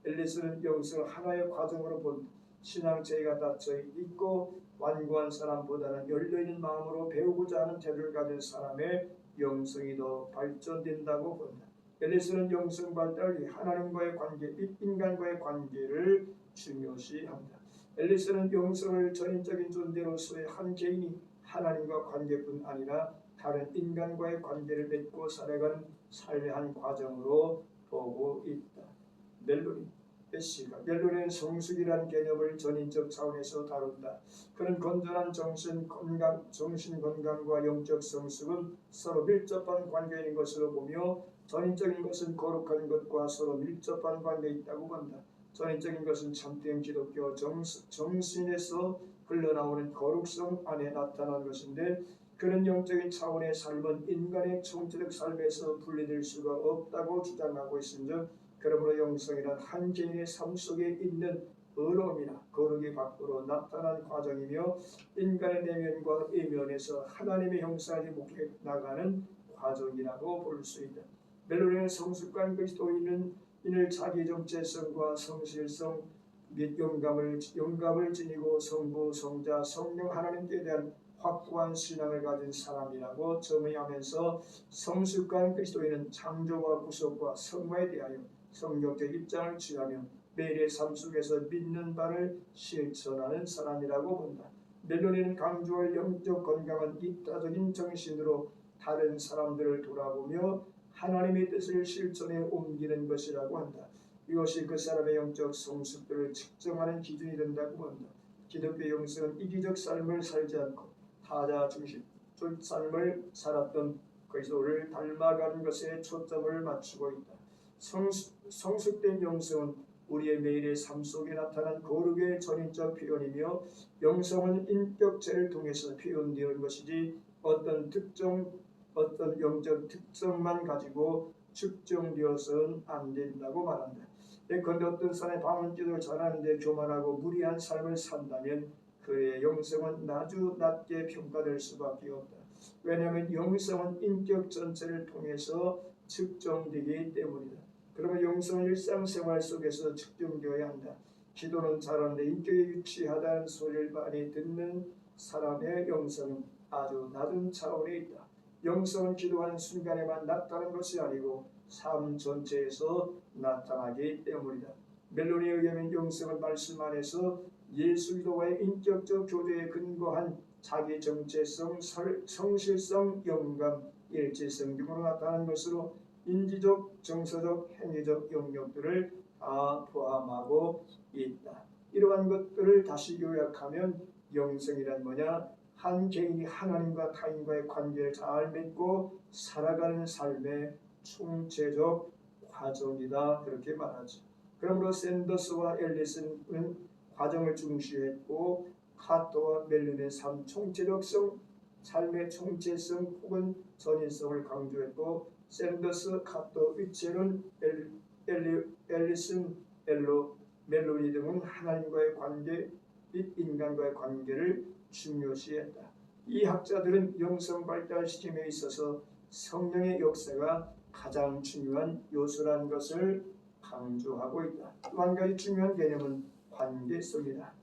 앨리슨은 영성을 하나의 과정으로 본다. 신앙체계가 닫혀 있고 완고한 사람보다는 열려있는 마음으로 배우고자 하는 태도를 가진 사람의 영성이 더 발전된다고 본다. 앨리슨은 영성 발달을 위해 하나님과의 관계 및 인간과의 관계를 중요시한다. 앨리슨은 영성을 전인적인 존재로서의 한 개인이 하나님과 관계뿐 아니라 다른 인간과의 관계를 맺고 살아가는 삶의 한 과정으로 보고 있다. 멜론은 성숙이라는 개념을 전인적 차원에서 다룬다. 그는 건전한 정신 건강과 영적 성숙은 서로 밀접한 관계에 있는 것으로 보며 전인적인 것은 거룩한 것과 서로 밀접한 관계에 있다고 본다. 전인적인 것은 참된 기독교 정신에서 흘러나오는 거룩성 안에 나타난 것인데 그는 영적인 차원의 삶은 인간의 총체적 삶에서 분리될 수가 없다고 주장하고 있은즉 그러므로 영성이란 한 개인의 삶 속에 있는 어려움이나 거룩이 밖으로 나타난 과정이며 인간의 내면과 이면에서 하나님의 형상을 목해 나가는 과정이라고 볼 수 있다. 멜론의 성숙한 그리스도인을 자기 정체성과 성실성 및 영감을 지니고 성부, 성자, 성령 하나님께 대한 확고한 신앙을 가진 사람이라고 정의하면서 성숙한 그리스도인은 창조와 구속과 성화에 대하여 성경적 입장을 취하며 매일의 삶 속에서 믿는 바를 실천하는 사람이라고 본다. 멜로니는 강조할 영적 건강은 이타적인 정신으로 다른 사람들을 돌아보며 하나님의 뜻을 실천에 옮기는 것이라고 한다. 이것이 그 사람의 영적 성숙도를 측정하는 기준이 된다고 본다. 기독교 영성은 이기적 삶을 살지 않고 타자 중심 삶을 살았던 그리스도를 닮아가는 것에 초점을 맞추고 있다. 성숙된 영성은 우리의 매일의 삶 속에 나타난 거룩의 전인적 표현이며 영성은 인격체를 통해서 표현되는 것이지 어떤 영적 특성만 가지고 측정되어서는 안 된다고 말한다. 예컨대 어떤 사람이 방언기도를 잘하는데 교만하고 무리한 삶을 산다면 그의 영성은 아주 낮게 평가될 수밖에 없다. 왜냐하면 영성은 인격 전체를 통해서 측정되기 때문이다. 그러면 영성은 일상생활 속에서 측정되어야 한다. 기도는 잘하는데 인격이 유치하다는 소리를 많이 듣는 사람의 영성은 아주 낮은 차원에 있다. 영성은 기도하는 순간에만 나타나는 것이 아니고 삶 전체에서 나타나기 때문이다. 멜론에 의하면 영성은 말씀 안에서 예수 기도와의 인격적 교제에 근거한 자기 정체성, 성실성, 영감, 일치성 등으로 나타나는 것으로 인지적, 정서적, 행위적 영역들을 다 포함하고 있다. 이러한 것들을 다시 요약하면 영성이란 뭐냐? 한 개인이 하나님과 타인과의 관계를 잘 맺고 살아가는 삶의 총체적 과정이다. 그렇게 말하죠. 그러므로 샌더스와 앨리슨은 과정을 중시했고 카토와 멜론의 삶의 총체성 혹은 전인성을 강조했고 샌더스, 카토, 위첼은 앨리슨, 멜로니 등은 하나님과의 관계 및 인간과의 관계를 중요시했다. 이 학자들은 영성 발달시킴에 있어서 성령의 역사가 가장 중요한 요소라는 것을 강조하고 있다. 또 한 가지 중요한 개념은 관계성이다.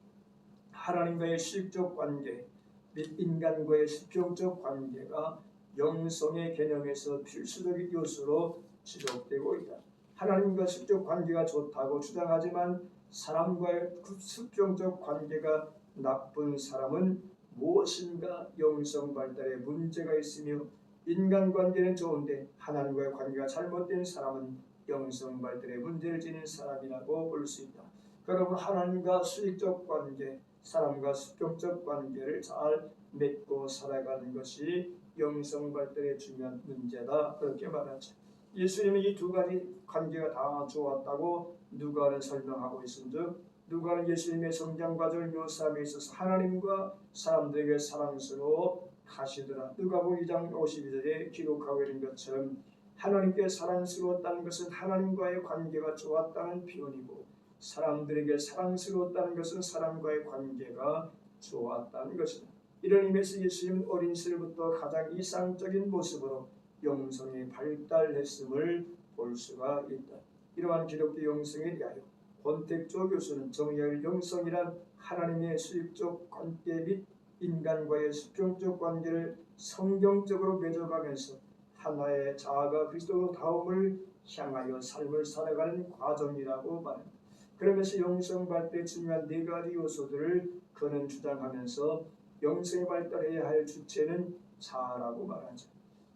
하나님과의 수직적 관계 및 인간과의 수평적 관계가 영성의 개념에서 필수적인 요소로 지적되고 있다. 하나님과 수평적 관계가 좋다고 주장하지만 사람과의 수평적 관계가 나쁜 사람은 무엇인가 영성 발달에 문제가 있으며, 인간관계는 좋은데 하나님과의 관계가 잘못된 사람은 영성 발달에 문제를 지닌 사람이라고 볼 수 있다. 그러므로 하나님과 수직적 관계, 사람과 수평적 관계를 잘 맺고 살아가는 것이 영성 발달에 중요한 문제다, 그렇게 말하죠. 예수님은 이 두 가지 관계가 다 좋았다고 누가는 설명하고 있은즉, 누가는 예수님의 성장 과정을 묘사함에 있어서 하나님과 사람들에게 사랑스러워 하시더라. 누가복음 2장 52절에 기록하고 있는 것처럼 하나님께 사랑스러웠다는 것은 하나님과의 관계가 좋았다는 표현이고, 사람들에게 사랑스러웠다는 것은 사람과의 관계가 좋았다는 것이다. 이런 의미에서 예수님은 어린 시절부터 가장 이상적인 모습으로 영성이 발달했음을 볼 수가 있다. 이러한 기독교 영성에 대하여 권택조 교수는 정의할 영성이란 하나님의 수직적 관계 및 인간과의 수평적 관계를 성경적으로 맺어가면서 하나의 자아가 그리스도다움을 향하여 삶을 살아가는 과정이라고 말합니다. 그러면서 영성 발달에 중요한 네 가지 요소들을 그는 주장하면서 영성이 발달해야 할 주체는 자아라고 말하죠.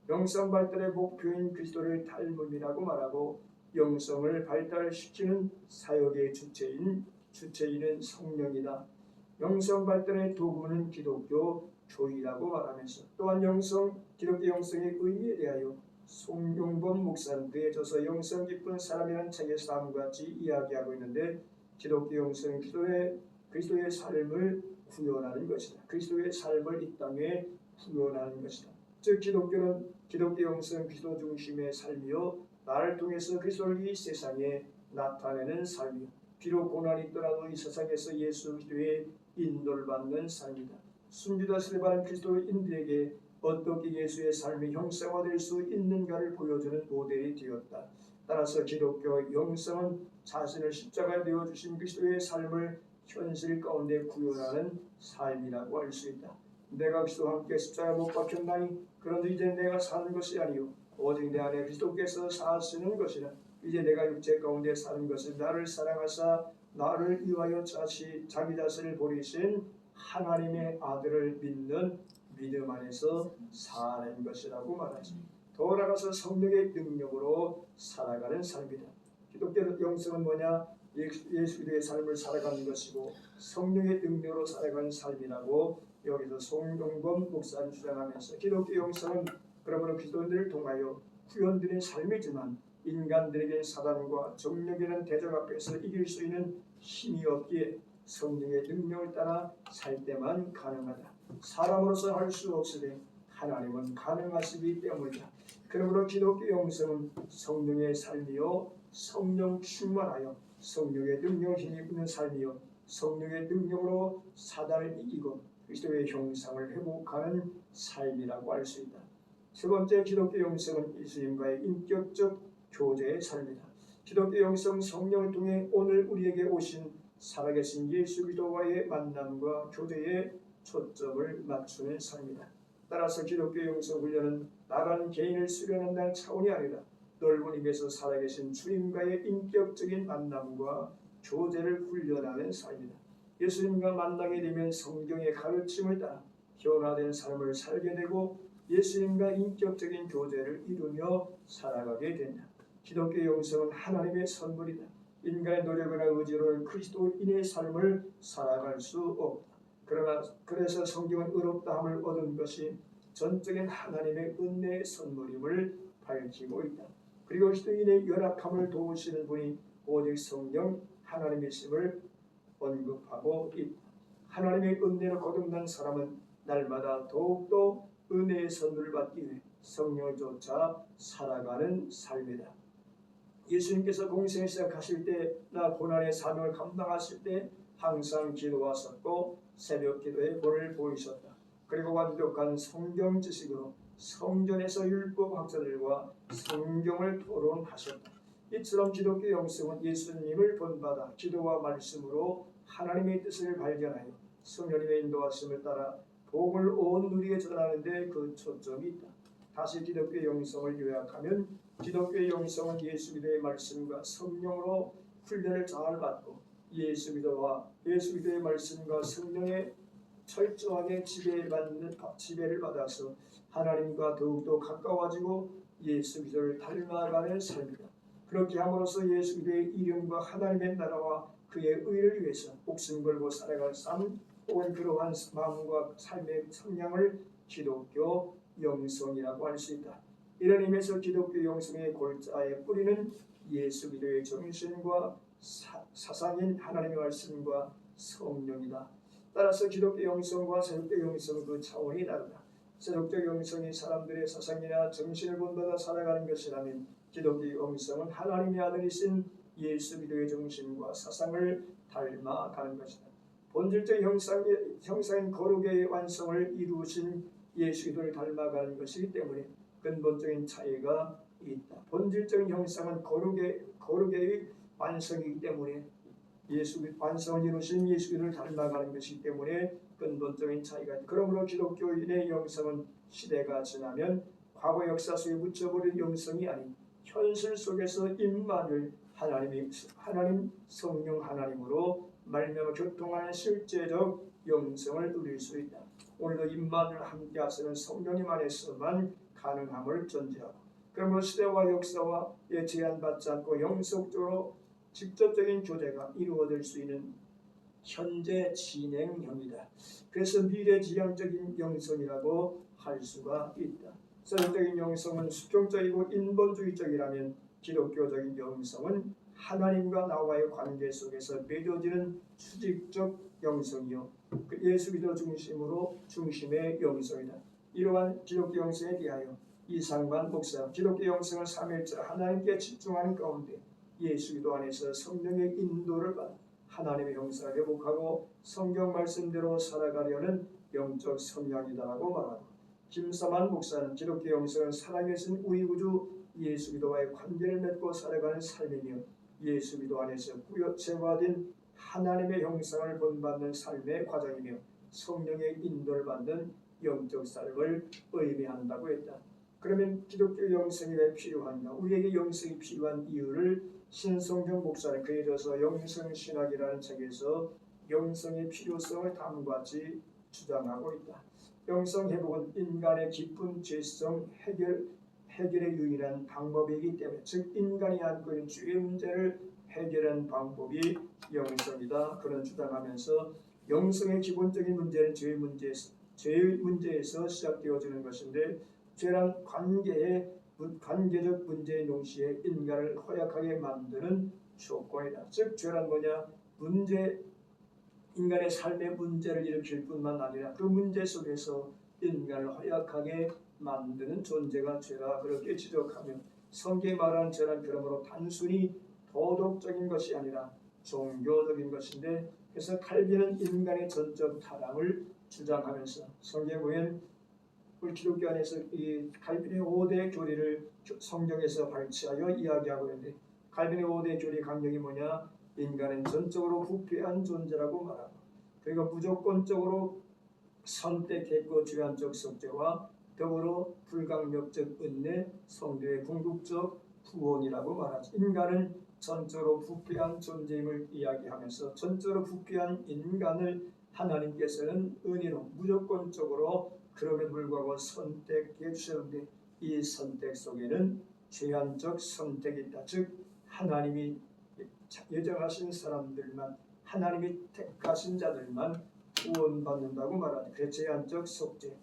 영성 발달의 목표인 그리스도를 닮음이라고 말하고, 영성을 발달시키는 사역의 주체인은 성령이다. 영성 발달의 도구는 기독교 교이라고 말하면서, 또한 기독교 영성의 의미에 대하여 송용범 목사는 그의 저서 영성 깊은 사람이라는 책에서 다음과 같이 이야기하고 있는데, 기독교 영성은 그리스도의 삶을 구현하는 것이다. 그리스도의 삶을 이 땅에 구현하는 것이다. 즉 기독교 영성은 그리스도 중심의 삶이요, 나를 통해서 그리스도를 이 세상에 나타내는 삶이요, 비록 고난이 있더라도 이 세상에서 예수 그리스도의 인도를 받는 삶이다. 순교자세를 받은 그리스도인들에게 어떻게 예수의 삶이 형상화될 수 있는가를 보여주는 모델이 되었다. 따라서 기독교 영성은 자신을 십자가에 내어주신 그리스도의 삶을 현실 가운데 구현하는 삶이라고 할 수 있다. 내가 그리스도와 함께 십자가에 못 박혔나니 그런데 이제 내가 사는 것이 아니요 오직 내 안에 그리스도께서 사시는 것이라. 이제 내가 육체 가운데 사는 것은 나를 사랑하사 나를 위하여 자기 자신을 버리신 하나님의 아들을 믿는 믿음 안에서 사는 것이라고 말하지. 돌아가서 성령의 능력으로 살아가는 삶이다. 기독교 영성은 뭐냐? 예수 그리스도의 삶을 살아가는 것이고 성령의 능력으로 살아가는 삶이라고 여기서 송용범 목사는 주장하면서, 기독교 영성은 그러므로 그리스도인들을 통하여 구현되는 삶이지만 인간들에게 사단과 정력이라는 대적 앞에서 이길 수 있는 힘이 없기에 성령의 능력을 따라 살 때만 가능하다. 사람으로서 할 수 없으되 하나님은 가능하시기 때문이다. 그러므로 기독교 영성은 성령의 삶이요, 성령 충만하여 성령의 능력을 힘입는 삶이요, 성령의 능력으로 사단을 이기고 그리스도의 형상을 회복하는 삶이라고 할 수 있다. 세 번째, 기독교 영성은 예수님과의 인격적 교제의 삶이다. 기독교 영성 성령을 통해 오늘 우리에게 오신 살아계신 예수 그리스도와의 만남과 교제에 초점을 맞추는 삶이다. 따라서 기독교 영성 훈련은 나라는 개인을 수련한다는 차원이 아니라 넓은 의미에서 살아계신 주님과의 인격적인 만남과 교제를 훈련하는 삶이다. 예수님과 만나게 되면 성경의 가르침을 따라 변화된 삶을 살게 되고 예수님과 인격적인 교제를 이루며 살아가게 된다. 기독교 영성은 하나님의 선물이다. 인간의 노력이나 의지로는 그리스도인의 삶을 살아갈 수 없다. 그래서 성경은 의롭다함을 얻은 것이 전적인 하나님의 은혜의 선물임을 밝히고 있다. 그리고 그리스도인의 연약함을 도우시는 분이 오직 성령 하나님이심을 언급하고 있다. 하나님의 은혜로 거듭난 사람은 날마다 더욱더 은혜의 선물을 받기 위해 성령을 쫓아 살아가는 삶이다. 예수님께서 공생을 시작하실 때나 고난의 사명을 감당하실 때 항상 기도하셨고 새벽 기도의 본을 보이셨다. 그리고 완벽한 성경 지식으로 성전에서 율법 학자들과 성경을 토론하셨다. 이처럼 기독교 영성은 예수님을 본받아 기도와 말씀으로 하나님의 뜻을 발견하여 성령님의 인도하심을 따라 복을 온 누리에 전하는 데 그 초점이 있다. 다시 기독교의 영성을 요약하면 기독교의 영성은 예수 그리스도의 말씀과 성령으로 훈련을 잘 받고 예수 그리스도의 말씀과 성령의 철저하게 지배를 받아서 하나님과 더욱더 가까워지고 예수 그리스도를 닮아가는 삶이다. 그렇게 함으로써 예수 그리스도의 이름과 하나님의 나라와 그의 의를 위해서 목숨 걸고 살아갈 삶 혹은 그러한 마음과 삶의 성향을 기독교 영성이라고 할 수 있다. 이런 의미에서 기독교 영성의 골자의 뿌리는 예수 그리스도의 정신과 사상인 하나님의 말씀과 성령이다. 따라서 기독교 영성과 세속적 영성은 그 차원이 다르다. 세속적 영성이 사람들의 사상이나 정신을 본받아 살아가는 것이라면 기독교 영성은 하나님의 아들이신 예수 그리스도의 정신과 사상을 닮아가는 것이다. 본질적 형상인 거룩의 완성을 이루신 예수 그리스도를 닮아가는 것이기 때문에 근본적인 차이가 있다. 본질적인 형상은 거룩의 완성이기 때문에 완성을 이루신 예수 그리스도를 닮아가는 것이기 때문에 근본적인 차이가 있다. 그러므로 기독교인의 영성은 시대가 지나면 과거 역사 속에 묻혀버린 영성이 아닌 현실 속에서 임만을 하나님 성령 하나님으로 말미암아 교통하는 실제적 영성을 누릴 수 있다. 오늘도 임만을 함께 하시는 성령님 안에서만 가능함을 전제하고 그러므로 시대와 역사와 제한받지 않고 영성적으로 직접적인 교제가 이루어질 수 있는 현재 진행형이다. 그래서 미래지향적인 영성이라고 할 수가 있다. 세속적인 영성은 수평적이고 인본주의적이라면 기독교적인 영성은 하나님과 나와의 관계 속에서 맺어지는 수직적 영성이요 예수 그리스도 중심의 영성이다. 이러한 기독교 영성에 대하여 이상반 목사 기독교 영성을 삼일째 하나님께 집중하는 가운데 예수 그리스도 안에서 성령의 인도를 받아 하나님의 형상을 회복하고 성경 말씀대로 살아가려는 영적 성향이다라고 말하고 김사만 목사는 기독교 영성은 살아계신 우리 구주 예수 그리스도와의 관계를 맺고 살아가는 삶이며 예수 그리스도 안에서 구체화된 하나님의 형상을 본받는 삶의 과정이며 성령의 인도를 받는 영적 삶을 의미한다고 했다. 그러면 기독교 영성이 왜 필요한가? 우리에게 영성이 필요한 이유를 신성경 목사는 그에 대해서 영성신학이라는 책에서 영성의 필요성을 다음과 같이 주장하고 있다. 영성 회복은 인간의 깊은 죄성 해결의 유일한 방법이기 때문에 즉 인간이 안고 있는 죄의 문제를 해결하는 방법이 영성이다. 그런 주장하면서 영성의 기본적인 문제는 죄의 문제에서 시작되어지는 것인데 죄란 관계적 문제의 동시에 인간을 허약하게 만드는 조건이다. 즉 죄란 뭐냐? 인간의 삶의 문제를 일으킬 뿐만 아니라 그 문제 속에서 인간을 허약하게 만드는 존재가 죄라 그렇게 지적하며 성경이 말하는 죄란 그러므로 단순히 도덕적인 것이 아니라 종교적인 것인데 그래서 칼빈은 인간의 전적 타락을 주장하면서 성경에 보면 우리 기독교 안에서 이 칼빈의 5대 교리를 성경에서 발췌하여 이야기하고 있는데 칼빈의 5대 교리 강령이 뭐냐? 인간은 전적으로 부패한 존재라고 말하고 그리고 무조건적으로 선택했고 주관적 속죄와 더불어 불강력적 은혜, 성도의 궁극적 구원이라고 말하죠. 인간은 전적으로 부패한 존재임을 이야기하면서 전적으로 부패한 인간을 하나님께서는 은혜로 무조건적으로 그럼에도 불구하고 선택해 주셨는데 이 선택 속에는 제한적 선택이 있다. 즉 하나님이 예정하신 사람들만 하나님이 택하신 자들만 구원받는다고 말하죠. 그래서 제한적 속죄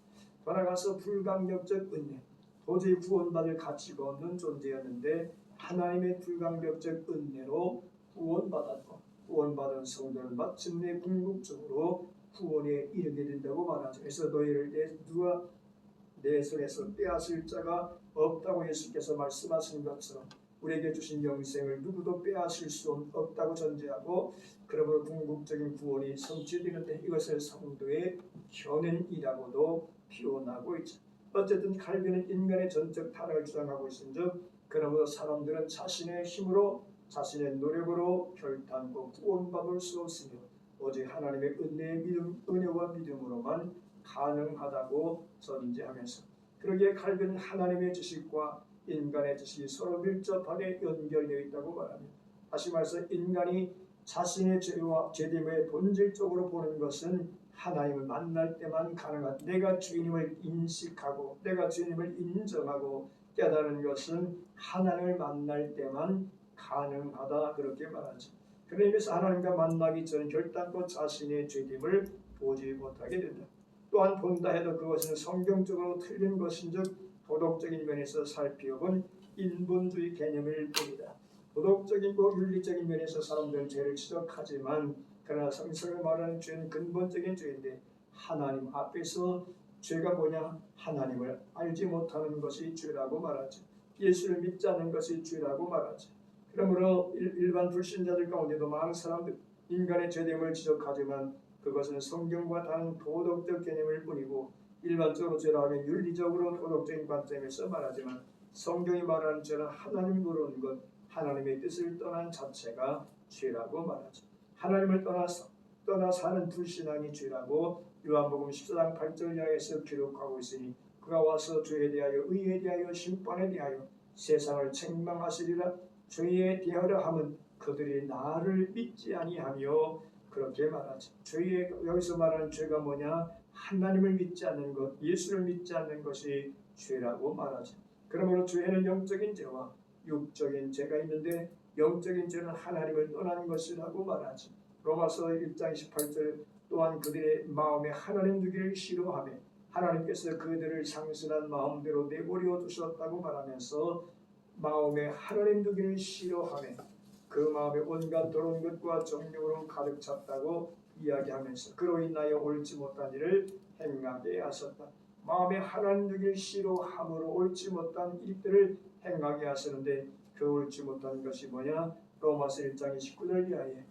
돌아가서 불강력적 은혜 도저히 구원받을 가치가 없는 존재였는데 하나님의 불강력적 은혜로 구원받았고 구원받은 성도는 마침내 궁극적으로 구원에 이르게 된다고 말하죠. 그래서 너희를 누가 내 손에서 빼앗을 자가 없다고 예수께서 말씀하신 것처럼 우리에게 주신 영생을 누구도 빼앗을 수 없다고 전제하고 그러므로 궁극적인 구원이 성취되는데 이것을 성도의 현행이라고도 표현하고 있죠. 어쨌든 칼빈은 인간의 전적 타락을 주장하고 있은즉 그러므로 사람들은 자신의 힘으로 자신의 노력으로 결단코 구원받을 수 없으며 오직 하나님의 은혜와 믿음으로만 가능하다고 전제하면서, 그러기에 칼빈은 하나님의 지식과 인간의 지식이 서로 밀접하게 연결되어 있다고 말합니다. 다시 말해서 인간이 자신의 죄와 죄됨을 본질적으로 보는 것은 하나님을 만날 때만 가능하다. 내가 주님을 인식하고 내가 주님을 인정하고 깨달은 것은 하나님을 만날 때만 가능하다, 그렇게 말하죠. 그런 의미에서 하나님과 만나기 전 결단코 자신의 죄됨을 보지 못하게 된다. 또한 본다 해도 그것은 성경적으로 틀린 것인즉 도덕적인 면에서 살펴본 인본주의 개념일 뿐이다. 도덕적이고 윤리적인 면에서 사람들은 죄를 지적하지만 그러나 성경을 말하는 죄는 근본적인 죄인데, 하나님 앞에서 죄가 뭐냐? 하나님을 알지 못하는 것이 죄라고 말하죠. 예수를 믿지 않는 것이 죄라고 말하죠. 그러므로 일반 불신자들 가운데도 많은 사람들 인간의 죄됨을 지적하지만 그것은 성경과 다른 도덕적 개념일 뿐이고, 일반적으로 죄라 하면 윤리적으로 도덕적인 관점에서 말하지만 성경이 말하는 죄는 하나님을 모르는 것, 하나님의 뜻을 떠난 자체가 죄라고 말하죠. 하나님을 떠나 사는 불신앙이 죄라고 요한복음 14장 8절 이하에서 기록하고 있으니, 그가 와서 죄에 대하여 의에 대하여 심판에 대하여 세상을 책망하시리라. 죄에 대하여 함은 그들이 나를 믿지 아니하며, 그렇게 말하죠. 죄에, 여기서 말하는 죄가 뭐냐? 하나님을 믿지 않는 것, 예수를 믿지 않는 것이 죄라고 말하죠. 그러므로 죄는 영적인 죄와 육적인 죄가 있는데, 영적인 죄는 하나님을 떠나는 것이라고 말하죠. 로마서 1장 18절 또한 그들의 마음에 하나님 두기를 싫어하며 하나님께서 그들을 상실한 마음대로 내버려 두셨다고 말하면서, 마음에 하나님 두기를 싫어하며 그 마음에 온갖 더러운 것과 정욕으로 가득 찼다고 이야기하면서 그로 인하여 옳지 못한 일을 행하게 하셨다. 마음에 하나님 두기를 싫어함으로 옳지 못한 일들을 행하게 하시는데, 그 옳지 못한 것이 뭐냐? 로마서 1장 29절 이하에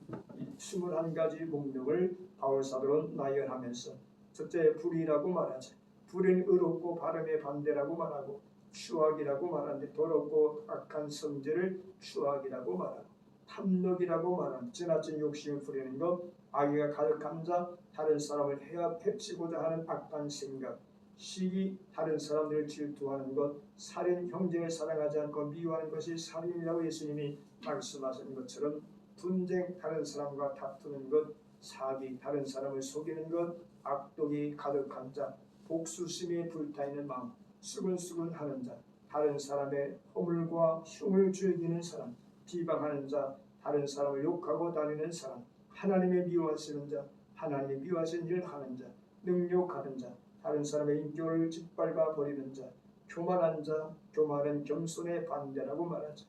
21가지 목록을 바울사도는 나열하면서, 첫째 불의라고 말하죠. 불의는 의롭고 바름의 반대라고 말하고, 추악이라고 말하는데 더럽고 악한 성질을 추악이라고 말하고, 탐욕이라고 말하는 지나친 욕심을 부리는 것, 악의가 가득한 자, 다른 사람을 해치고자 하는 악한 생각, 시기, 다른 사람들을 질투하는 것, 살인, 형제를 사랑하지 않고 미워하는 것이 살인이라고 예수님이 말씀하신 것처럼, 분쟁, 다른 사람과 다투는 것, 사기, 다른 사람을 속이는 것, 악독이 가득한 자, 복수심에 불타있는 마음, 수근수근하는 자, 다른 사람의 허물과 흉을 즐기는 사람, 비방하는 자, 다른 사람을 욕하고 다니는 사람, 하나님의 미워하시는 자, 하나님의 미워하시는 일을 하는 자, 능욕하는 자, 다른 사람의 인격을 짓밟아 버리는 자, 교만한 자, 교만은 겸손의 반대라고 말하죠.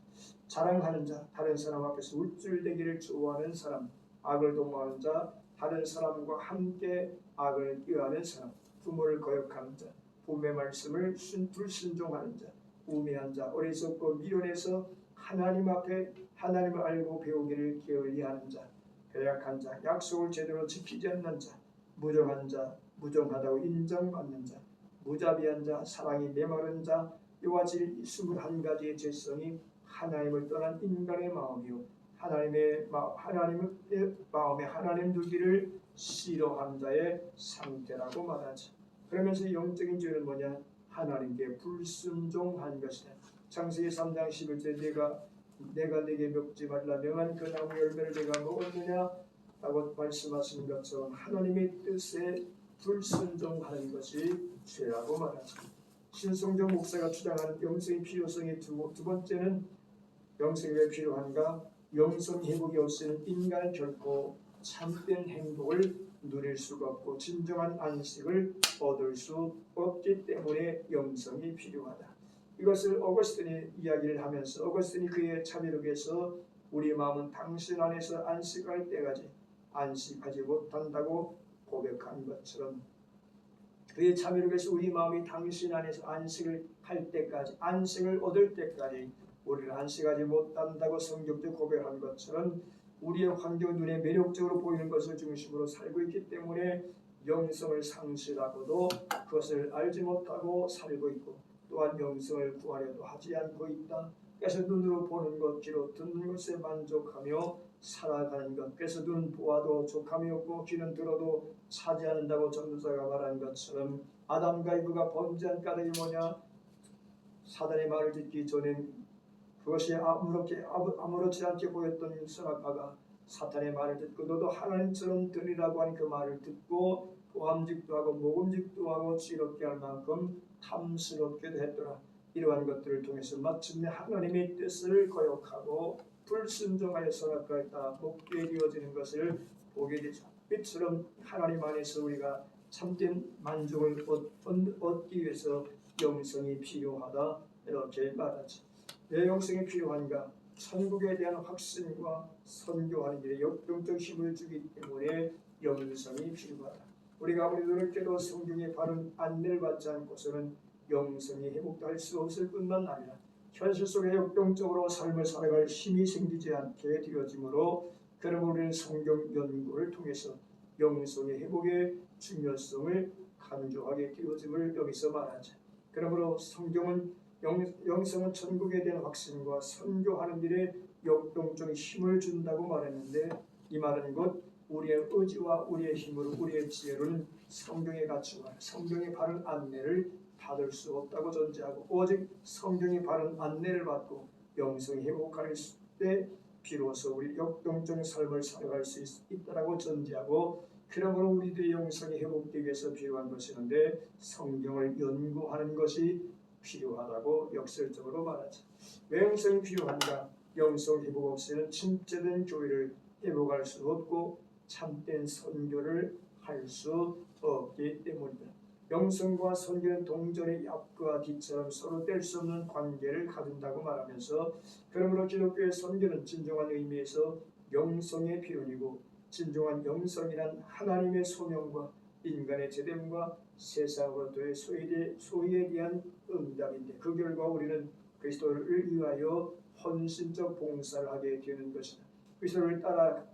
자랑하는 자, 다른 사람 앞에서 우쭐대기를 좋아하는 사람, 악을 도모하는 자, 다른 사람과 함께 악을 꾀하는 사람, 부모를 거역하는 자, 부모의 말씀을 불순종하는 자, 우매한 자, 어리석고 미련해서 하나님 앞에 하나님을 알고 배우기를 게을리하는 자, 배약한 자, 약속을 제대로 지키지 않는 자, 무정한 자, 무정하다고 인정받는 자, 무자비한 자, 사랑이 메마른 자, 이와 같이 21가지의 죄성이 하나님을 떠난 인간의 마음이요, 하나님의 마음에 하나님 두기를 싫어한 자의 상태라고 말하죠. 그러면서 영적인 죄는 뭐냐? 하나님께 불순종한 것이다. 창세기 3장 11절 내가 네게 먹지 말라 명한 그 나무 열매를 내가 먹었느냐? 라고 말씀하신 것처럼 하나님의 뜻에 불순종하는 것이 죄라고 말하죠. 신성정 목사가 주장하는 영성의 필요성의 두 번째는, 영성이 왜 필요한가? 영성 회복이 없이는 인간은 결코 참된 행복을 누릴 수가 없고 진정한 안식을 얻을 수 없기 때문에 영성이 필요하다. 이것을 어거스틴이 이야기를 하면서, 어거스틴이 그의 참여록에서 우리 마음은 당신 안에서 안식할 때까지 안식하지 못한다고 고백한 것처럼, 그의 참여록에서 우리 마음이 당신 안에서 안식을 할 때까지, 안식을 얻을 때까지 우리는 안식하지 못한다고 성경도 고백한 것처럼, 우리의 환경 눈에 매력적으로 보이는 것을 중심으로 살고 있기 때문에 영성을 상실하고도 그것을 알지 못하고 살고 있고, 또한 영성을 구하려도 하지 않고 있다. 그래서 눈으로 보는 것, 귀로 듣는 것에 만족하며 살아가는 것. 그래서 눈은 보아도 족함이 없고 귀는 들어도 차지 않는다고 전도사가 말한 것처럼 아담과 이브가 범죄한 까닭이 뭐냐? 사단의 말을 듣기 전에 그것이 아무렇지 않게 보였던 선악과가 사탄의 말을 듣고 너도 하나님처럼 되리라고 하는 그 말을 듣고 보암직도 하고 모금직도 하고 지럽게 할 만큼 탐스럽게도 했더라. 이러한 것들을 통해서 마침내 하나님의 뜻을 거역하고 불순종하여 선악과에 따라 먹게 되어지는 것을 보게 되죠. 이처럼 하나님 안에서 우리가 참된 만족을 얻기 위해서 영성이 필요하다 이렇게 말하죠. 왜 영성이 필요한가? 천국에 대한 확신과 선교하는 일에 역동적 힘을 주기 때문에 영성이 필요하다. 우리가 아무리 노력해도 성경의 바른 안내를 받지 않고서는 영성이 회복될 수 없을 뿐만 아니라 현실 속에 역동적으로 삶을 살아갈 힘이 생기지 않게 되어지므로 그러므로 우리는 성경 연구를 통해서 영성의 회복의 중요성을 강조하게 되어짐을 여기서 말하죠. 그러므로 성경은 영성은 천국에 대한 확신과 선교하는 일에 역동적인 힘을 준다고 말했는데 이 말은 곧 우리의 의지와 우리의 힘으로 우리의 지혜로는 성경의 가치와 성경의 바른 안내를 받을 수 없다고 전제하고 오직 성경의 바른 안내를 받고 영성이 회복할 때 비로소 우리 역동적인 삶을 살아갈 수 있다고 전제하고 그러므로 우리들의 영성이 회복되기 위해서 필요한 것이는데 성경을 연구하는 것이 필요하다고 역설적으로 말하죠. 왜 영성이 필요한가? 영성 회복 없이는 진짜된 교회를 회복할 수 없고 참된 선교를 할 수 없기 때문이다. 영성과 선교는 동전의 앞과 뒤처럼 서로 뗄 수 없는 관계를 가진다고 말하면서 그러므로 기독교의 선교는 진정한 의미에서 영성의 표현이고 진정한 영성이란 하나님의 소명과 인간의 제됨과 세상으로부터의 소위에 대한 응답인데 그 결과 우리는 그리스도를 위하여 헌신적 봉사를 하게 되는 것이다. 그리스도를 따라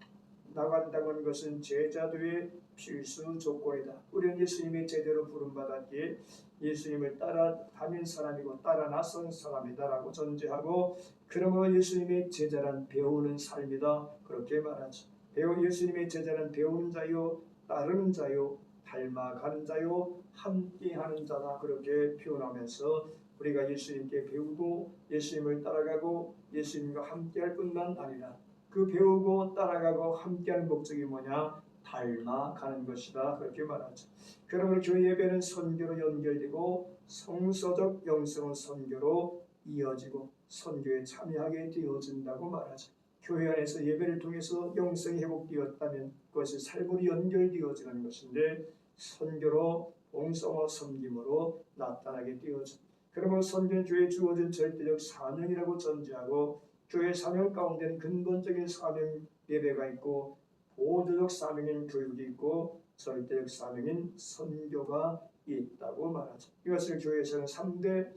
나간다고 하는 것은 제자도의 필수 조건이다. 우리는 예수님의 제자로 부름받았기에 예수님을 따라다닌 사람이고 따라 나선 사람이다라고 전제하고 그러므로 예수님의 제자란 배우는 삶이다 그렇게 말하죠. 예수님의 제자는 배우는 자요 따르는 자요 닮아가는 자요 함께하는 자다 그렇게 표현하면서 우리가 예수님께 배우고 예수님을 따라가고 예수님과 함께할 뿐만 아니라 그 배우고 따라가고 함께하는 목적이 뭐냐? 닮아가는 것이다 그렇게 말하죠. 그러므로 교회 예배는 선교로 연결되고 성서적 영성은 선교로 이어지고 선교에 참여하게 되어진다고 말하죠. 교회 안에서 예배를 통해서 영성이 회복되었다면 그것이 삶으로 연결되어지는 것인데 선교로 봉사와 섬김으로 나타나게 되어져. 그러므로 선교는 교회에 주어진 절대적 사명이라고 전제하고 교회 사명 가운데는 근본적인 사명 예배가 있고 보조적 사명인 교육이 있고 절대적 사명인 선교가 있다고 말하죠. 이것을 교회에서는 3대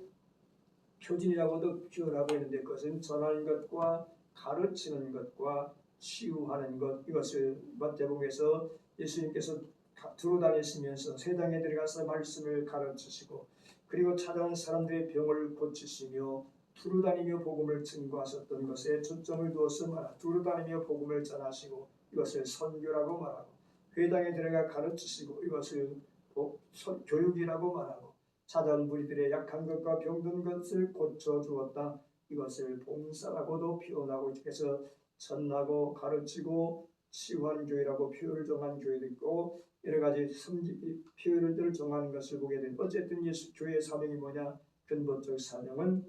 표준이라고도 표현하고 있는데 그것은 전하는 것과 가르치는 것과 치유하는 것. 이것을 마태복음에서 예수님께서 두루 다니시면서 세상에 들어가서 말씀을 가르치시고 그리고 찾아온 사람들의 병을 고치시며 두루 다니며 복음을 증거하셨던 것에 초점을 두어서 말하고 두루 다니며 복음을 전하시고 이것을 선교라고 말하고 회당에 들어가 가르치시고 이것을 교육이라고 말하고 찾아온 무리들의 약한 것과 병든 것을 고쳐주었다. 이것을 봉사라고도 표현하고 그래서 전하고 가르치고 치유하는 교회라고 표현을 정한 교회도 있고 여러 가지 표현을 정하는 것을 보게 되는 어쨌든 예수 교회의 사명이 뭐냐? 근본적 사명은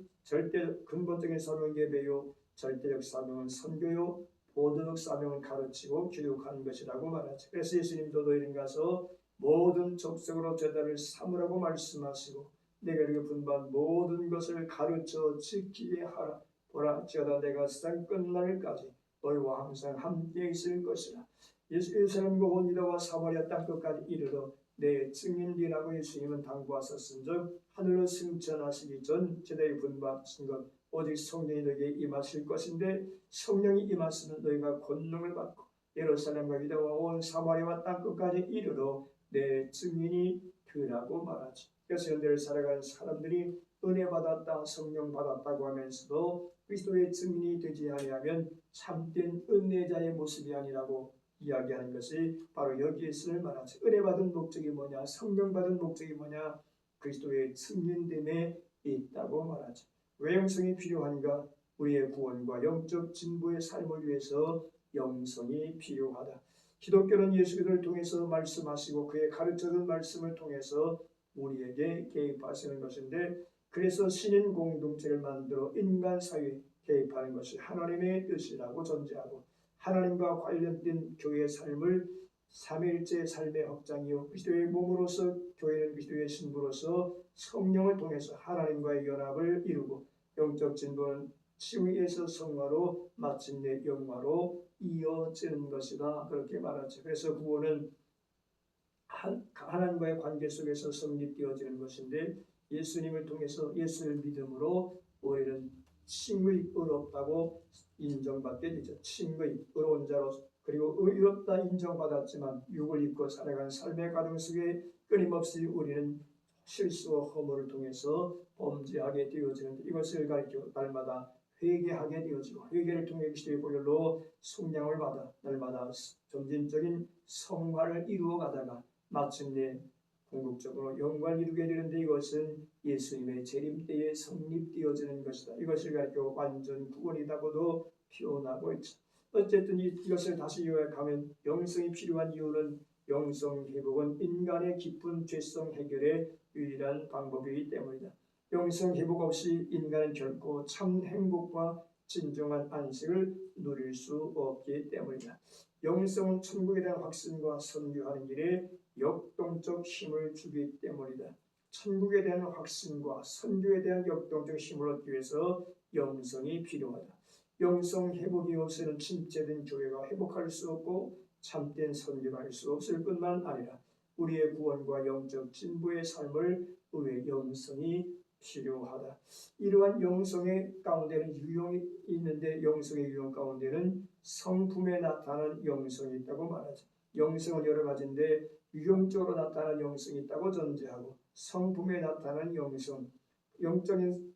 근본적인 사명은 예배요 절대적 사명은 선교요 보도적 사명은 가르치고 교육하는 것이라고 말하죠. 그래서 예수님도 너희는 가서 모든 족속으로 제자를 삼으라고 말씀하시고 내가 이렇게 분반 모든 것을 가르쳐 지키게 하라. 보라 지어다 내가 세상 끝날까지 너희와 항상 함께 있을 것이라. 예루살렘과 온 유다와 사마리아 땅끝까지 이르러 내 증인이라고 예수님은 당부하셨은즉 하늘로 승천하시기 전 제자의 분반하신 것 오직 성령이 너희에게 임하실 것인데 성령이 임하시면 너희가 권능을 받고 예루살렘과 유다와 온 사마리아와 땅끝까지 이르러 내 증인이 되라고 말하지. 그래서 현대를 살아가는 사람들이 은혜 받았다, 성령 받았다고 하면서도 그리스도의 증인이 되지 아니하면 참된 은혜자의 모습이 아니라고 이야기하는 것이 바로 여기에서 말하죠. 은혜 받은 목적이 뭐냐, 성령 받은 목적이 뭐냐, 그리스도의 증인됨에 있다고 말하죠. 왜 영성이 필요한가? 우리의 구원과 영적 진보의 삶을 위해서 영성이 필요하다. 기독교는 예수 그리스도를 통해서 말씀하시고 그의 가르쳐준 말씀을 통해서 우리에게 개입하시는 것인데, 그래서 신인 공동체를 만들어 인간 사회에 개입하는 것이 하나님의 뜻이라고 전제하고, 하나님과 관련된 교회의 삶을 삼위일체의 삶의 확장이요 그리스도의 몸으로서 교회는 그리스도의 신부로서 성령을 통해서 하나님과의 연합을 이루고, 영적 진보는 치유에서 성화로 마침내 영화로 이어지는 것이다, 그렇게 말하죠. 그래서 구원은 하나님과의 관계 속에서 성립되어지는 것인데, 예수님을 통해서 예수를 믿음으로 우리는 칭의 의롭다고 인정받게 되죠. 칭의 의로운 자로, 그리고 의롭다 인정받았지만 육을 입고 살아가는 삶의 과정 속에 끊임없이 우리는 실수와 허물을 통해서 범죄하게 되어지는데, 이것을 가리켜 날마다 회개하게 되어지고, 회개를 통해 그리스도의 보혈로 속량을 받아 날마다 점진적인 성화를 이루어 가다가 마침내 궁극적으로 영광을 이루게 되는데, 이것은 예수님의 재림 때에 성립되어지는 것이다. 이것을 가리켜 완전 구원이라고도 표현하고 있죠. 어쨌든 이것을 다시 요약하면, 영성이 필요한 이유는 영성 회복은 인간의 깊은 죄성 해결의 유일한 방법이기 때문이다. 영성 회복 없이 인간은 결코 참 행복과 진정한 안식을 누릴 수 없기 때문이다. 영성은 천국에 대한 확신과 선교하는 일에 역동적 힘을 주기 때문이다. 천국에 대한 확신과 선교에 대한 역동적 힘을 얻기 위해서 영성이 필요하다. 영성 회복이 없이는 진짜된 교회가 회복할 수 없고 참된 선교가 할 수 없을 뿐만 아니라 우리의 구원과 영적 진보의 삶을 위해 영성이 필요하다. 이러한 영성의 가운데는 유형이 있는데, 영성의 유형 가운데는 성품에 나타나는 영성이 있다고 말하죠. 영성은 여러 가지인데 유형적으로 나타나는 영성이 있다고 전제하고, 성품에 나타나는 영성, 영적인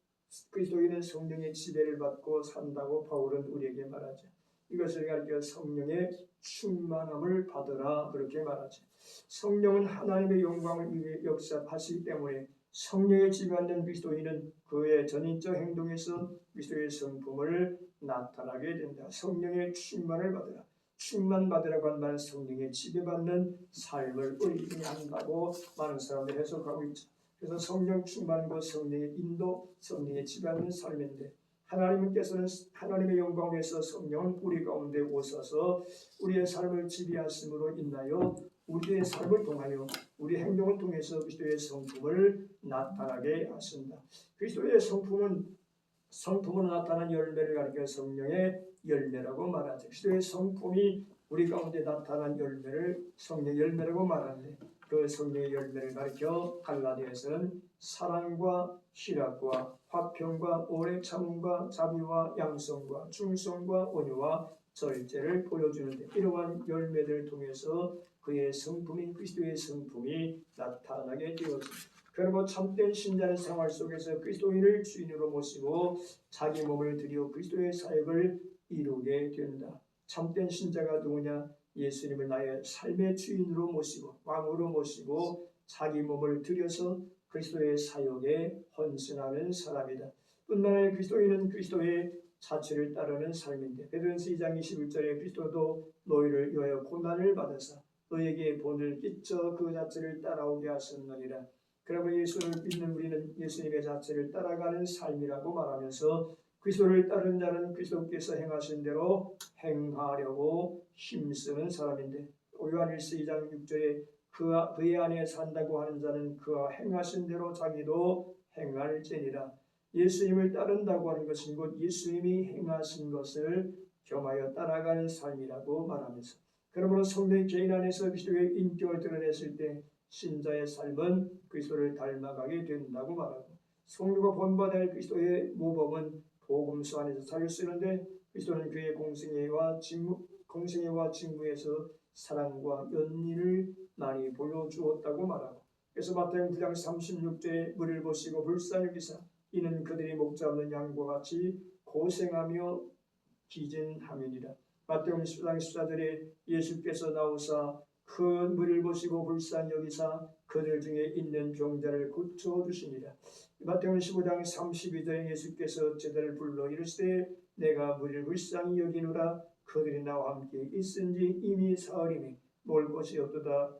그리스도인은 성령의 지배를 받고 산다고 바울은 우리에게 말하죠. 이것을 가리켜 성령의 충만함을 받으라, 그렇게 말하죠. 성령은 하나님의 영광을 위해 역사하시기 때문에 성령의 지배받는 그리스도인은 그의 전인적 행동에서 그리스도의 성품을 나타나게 된다. 성령의 충만을 받으라. 충만받으라고 한 말은 성령의 지배받는 삶을 의미한다고 많은 사람들이 해석하고 있죠. 그래서 성령 충만과 성령의 인도, 성령의 지배하는 삶인데, 하나님께서는 하나님의 영광에서 성령은 우리 가운데 오셔서 우리의 삶을 지배하심으로 인하여 우리의 삶을 통하여 우리 행동을 통해서 그리스도의 성품을 나타나게 하신다. 그리스도의 성품으로 나타난 열매를 가리켜 성령의 열매라고 말하죠. 그리스도의 성품이 우리 가운데 나타난 열매를 성령의 열매라고 말하는데, 그 성령의 열매를 가리켜 갈라디아서는 사랑과 희락과 화평과 오래 참음과 자비와 양성과 충성과 온유와 절제를 보여주는데, 이러한 열매들을 통해서 그의 성품인 그리스도의 성품이 나타나게 되었습니다. 그러므로 참된 신자는 생활 속에서 그리스도인을 주인으로 모시고 자기 몸을 들여 그리스도의 사역을 이루게 된다. 참된 신자가 누구냐? 예수님을 나의 삶의 주인으로 모시고 왕으로 모시고 자기 몸을 들여서 그리스도의 사역에 헌신하는 사람이다. 뿐만 아니라 그리스도인은 그리스도의 자체를 따르는 삶인데, 베드로전서 2장 21절에 그리스도도 너희를 위하여 고난을 받아서 너에게 본을 끼쳐 그 자체를 따라오게 하셨느니라. 그러므로 예수를 믿는 우리는 예수님의 자체를 따라가는 삶이라고 말하면서, 그리스도를 따르는 자는 그리스도께서 행하신 대로 행하려고 힘쓰는 사람인데, 요한일서 2장 6절에 그의 안에 산다고 하는 자는 그가 행하신 대로 자기도 행할지니라. 예수님을 따른다고 하는 것은 곧 예수님이 행하신 것을 겸하여 따라가는 삶이라고 말하면서, 그러므로 성령이 개인 안에서 그리스도의 인격을 드러냈을 때 신자의 삶은 그리스도를 닮아가게 된다고 말하고, 성도가 본받아야 할 그리스도의 모범은 복음서 안에서 찾을 수 있는데, 그리스도는 그의 공생애와 직무에서 사랑과 연민을 많이 보여주었다고 말하고, 그래서 마태복음 9장 36절에 물을 보시고 불쌍히 여기사 이는 그들이 목자 없는 양과 같이 고생하며 기진함이니라. 마태복음 10장 14절에 예수께서 나오사 큰 무리를 보시고 불쌍히 여기사 그들 중에 있는 병자를 고쳐주시니라. 마태복음 15장 32절에 예수께서 제자를 불러 이르시되 내가 무리를 불쌍히 여기노라. 그들이 나와 함께 있은지 이미 사흘이니 먹을 것이 없도다.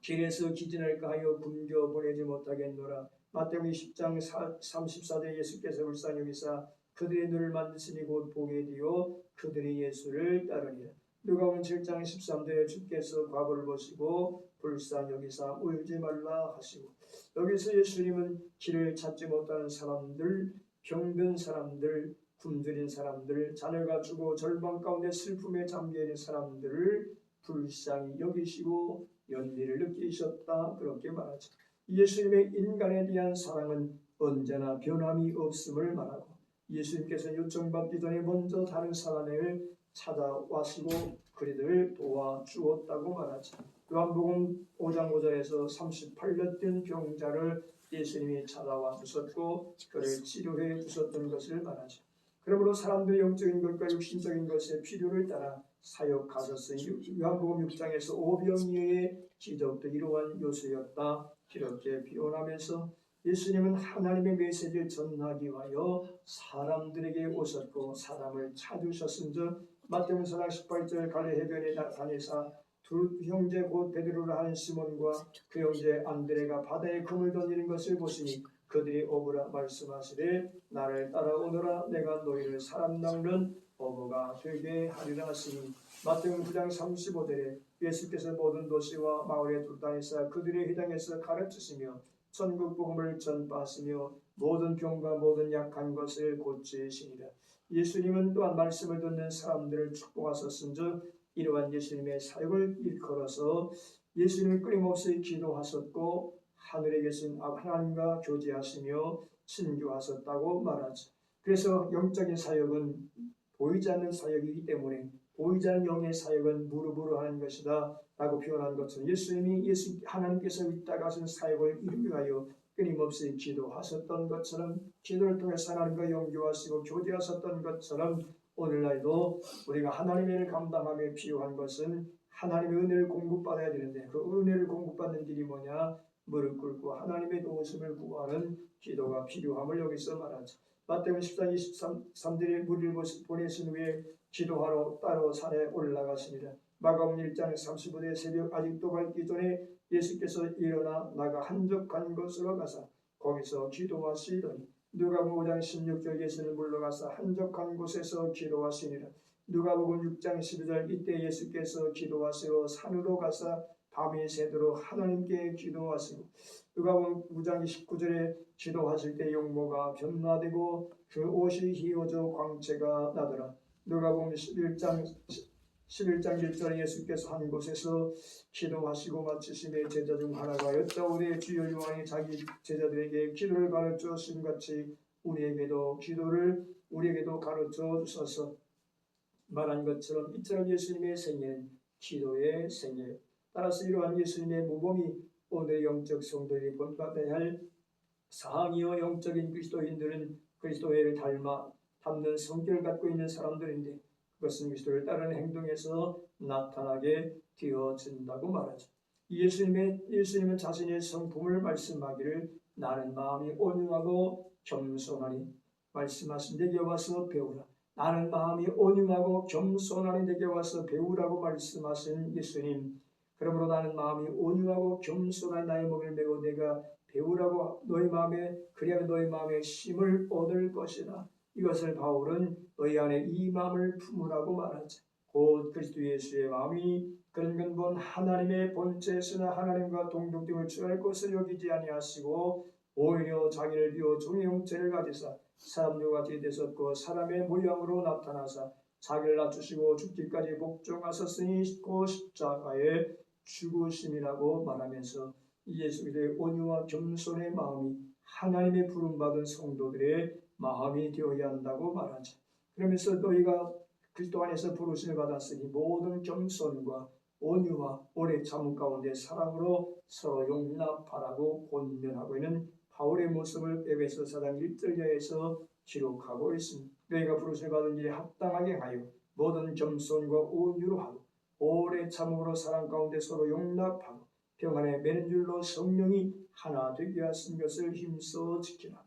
길에서 기진할까 하여 굶겨 보내지 못하겠노라. 마태복음 10장 34절에 예수께서 불쌍히 여기사 그들의 눈을 만드시니 곧 보게 되어 그들이 예수를 따르니라. 누가복음 7장 13절에 주께서 과부를 보시고 불쌍히 여기사 울지 말라 하시고, 여기서 예수님은 길을 찾지 못하는 사람들, 병든 사람들, 굶주린 사람들, 자녀가 죽어 절망 가운데 슬픔에 잠겨있는 사람들을 불쌍히 여기시고 연민을 느끼셨다, 그렇게 말하죠. 예수님의 인간에 대한 사랑은 언제나 변함이 없음을 말하고, 예수님께서 요청받기 전에 먼저 다른 사람을 찾아와시고 그들을 도와주었다고 말하죠. 요한복음 5장 5절에서 38년 된 병자를 예수님이 찾아와 주셨고 그를 치료해 주셨던 것을 말하죠. 그러므로 사람들의 영적인 것과 육신적인 것의 필요를 따라 사역하셨으니 요한복음 6장에서 오병이어의 기적도 이러한 요소였다, 이렇게 표현하면서 예수님은 하나님의 메시지를 전하기 위하여 사람들에게 오셨고 사람을 찾으셨은즉 마태복음 4장 18절 갈릴리 해변에 다니사 두 형제 곧 베드로라 하는 시몬과 그 형제 안드레가 바다에 금을 던지는 것을 보시니 그들이 오으라 말씀하시되 나를 따라오너라. 내가 너희를 사람 낚는 어부가 되게 하리라 하시니, 마태복음 9장 35절에 예수께서 모든 도시와 마을에 돌다니사 그들의 회당에서 가르치시며 천국 복음을 전파하시며 모든 병과 모든 약한 것을 고치시니라. 예수님은 또한 말씀을 듣는 사람들을 축복하셨은즉 이러한 예수님의 사역을 일컬어서 예수님은 끊임없이 기도하셨고 하늘에 계신 하나님과 교제하시며 친교하셨다고 말하죠. 그래서 영적인 사역은 보이지 않는 사역이기 때문에 보이지 않는 영의 사역은 무릎으로 하는 것이다 라고 표현한 것처럼 예수님이 하나님께서 이 땅에 하신 사역을 이루기 위하여 끊임없이 기도하셨던 것처럼, 기도를 통해서 하나님과 영교하시고 교제하셨던 것처럼 오늘날도 우리가 하나님의 일을 감당하며 필요한 것은 하나님의 은혜를 공급받아야 되는데, 그 은혜를 공급받는 길이 뭐냐? 무릎 꿇고 하나님의 도우심을 구하는 기도가 필요함을 여기서 말하죠. 마태복음 10장 23절에 무리를 보내신 후에 기도하러 따로 산에 올라가시니라. 마가복음 1장 35절 새벽 아직도 밝기 전에 예수께서 일어나 나가 한적한 곳으로 가사 거기서 기도하시더니, 누가복음 5장 16절 예수는 물러가사 한적한 곳에서 기도하시니라. 누가복음 6장 12절 이때 예수께서 기도하시러 산으로 가사 밤이 새도록 하나님께 기도하시고, 누가복음 9장 29절에 기도하실 때 용모가 변화되고 그 옷이 휘어져 광채가 나더라. 누가복음 11장 1절에 예수께서 한 곳에서 기도하시고 마치심에 제자 중 하나가 여짜오되 주여 요한이 자기 제자들에게 기도를 가르쳐 주신 같이 우리에게도 가르쳐 주소서 말한 것처럼 이처럼 예수님의 생애는 기도의 생애예요. 따라서 이러한 예수님의 모범이 오늘 영적 성도들이 본받아야 할 사항이요, 영적인 그리스도인들은 그리스도를 닮는 성격을 갖고 있는 사람들인데 그것은 그리스도를 따르는 행동에서 나타나게 되어진다고 말하죠. 예수님은 자신의 성품을 말씀하기를 나는 마음이 온유하고 겸손하니 말씀하신 내게 와서 배우라. 나는 마음이 온유하고 겸손하니 내게 와서 배우라고 말씀하신 예수님. 그러므로 나는 마음이 온유하고 겸손한 나의 몸을 메고 내가 배우라고 너희 마음에, 그리하면 너희 마음에 힘을 얻을 것이라. 이것을 바울은 너희 안에 이 마음을 품으라고 말하지. 곧 그리스도 예수의 마음이 그런 근본 하나님의 본체였으나 하나님과 동등됨을 취할 것을 여기지 아니하시고 오히려 자기를 비워 종의 형체를 가지사 사람들과 같이 되셨고 사람의 모양으로 나타나사 자기를 낮추시고 죽기까지 복종하셨으니 곧 십자가에 죽으심이라고 말하면서 예수 그리스도의 온유와 겸손의 마음이 하나님의 부름받은 성도들의 마음이 되어야 한다고 말하죠. 그러면서 너희가 그리스도 안에서 부르심을 받았으니 모든 겸손과 온유와 오래 참음 가운데 사랑으로 서로 용납하라고 권면하고 있는 바울의 모습을 에베소 4장 1절에서 기록하고 있습니다. 너희가 부르심을 받은 일에 합당하게 하여 모든 겸손과 온유로 하고 오래 참음으로 사랑 가운데 서로 용납하고 평안에 매는 줄로 성령이 하나 되게 하신 것을 힘써 지키라.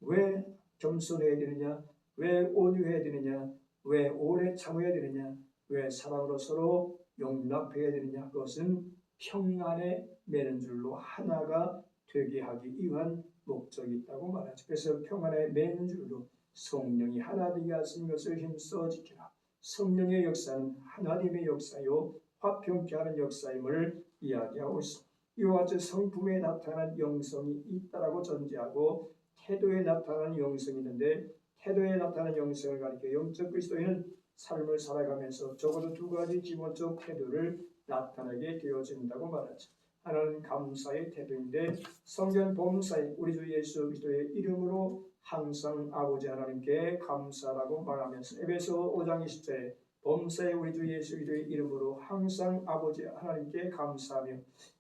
왜 겸손해야 되느냐? 왜 온유해야 되느냐? 왜 오래 참아야 되느냐? 왜 사랑으로 서로 용납해야 되느냐? 그것은 평안에 매는 줄로 하나가 되게 하기 위한 목적이 있다고 말하죠. 그래서 평안에 매는 줄로 성령이 하나 되게 하신 것을 힘써 지키라. 성령의 역사는 하나님의 역사요 화평케 하는 역사임을 이야기하고 있습니다. 이와 같이 성품에 나타난 영성이 있다라고 전제하고 태도에 나타나는 영성이 있는데 태도에 나타나는 영성을 가리켜 영적 그리스도인은 삶을 살아가면서 적어도 두 가지 기본적 태도를 나타나게 되어진다고 말하죠. 하나는 감사의 태도인데 성경 범사에 우리 주 예수 그리스도의 이름으로 항상 아버지 하나님께 감사라고 말하면서 에베소 5장 20절에 범사에 우리 주 예수 그리스도의 이름으로 항상 아버지 하나님께 감사하며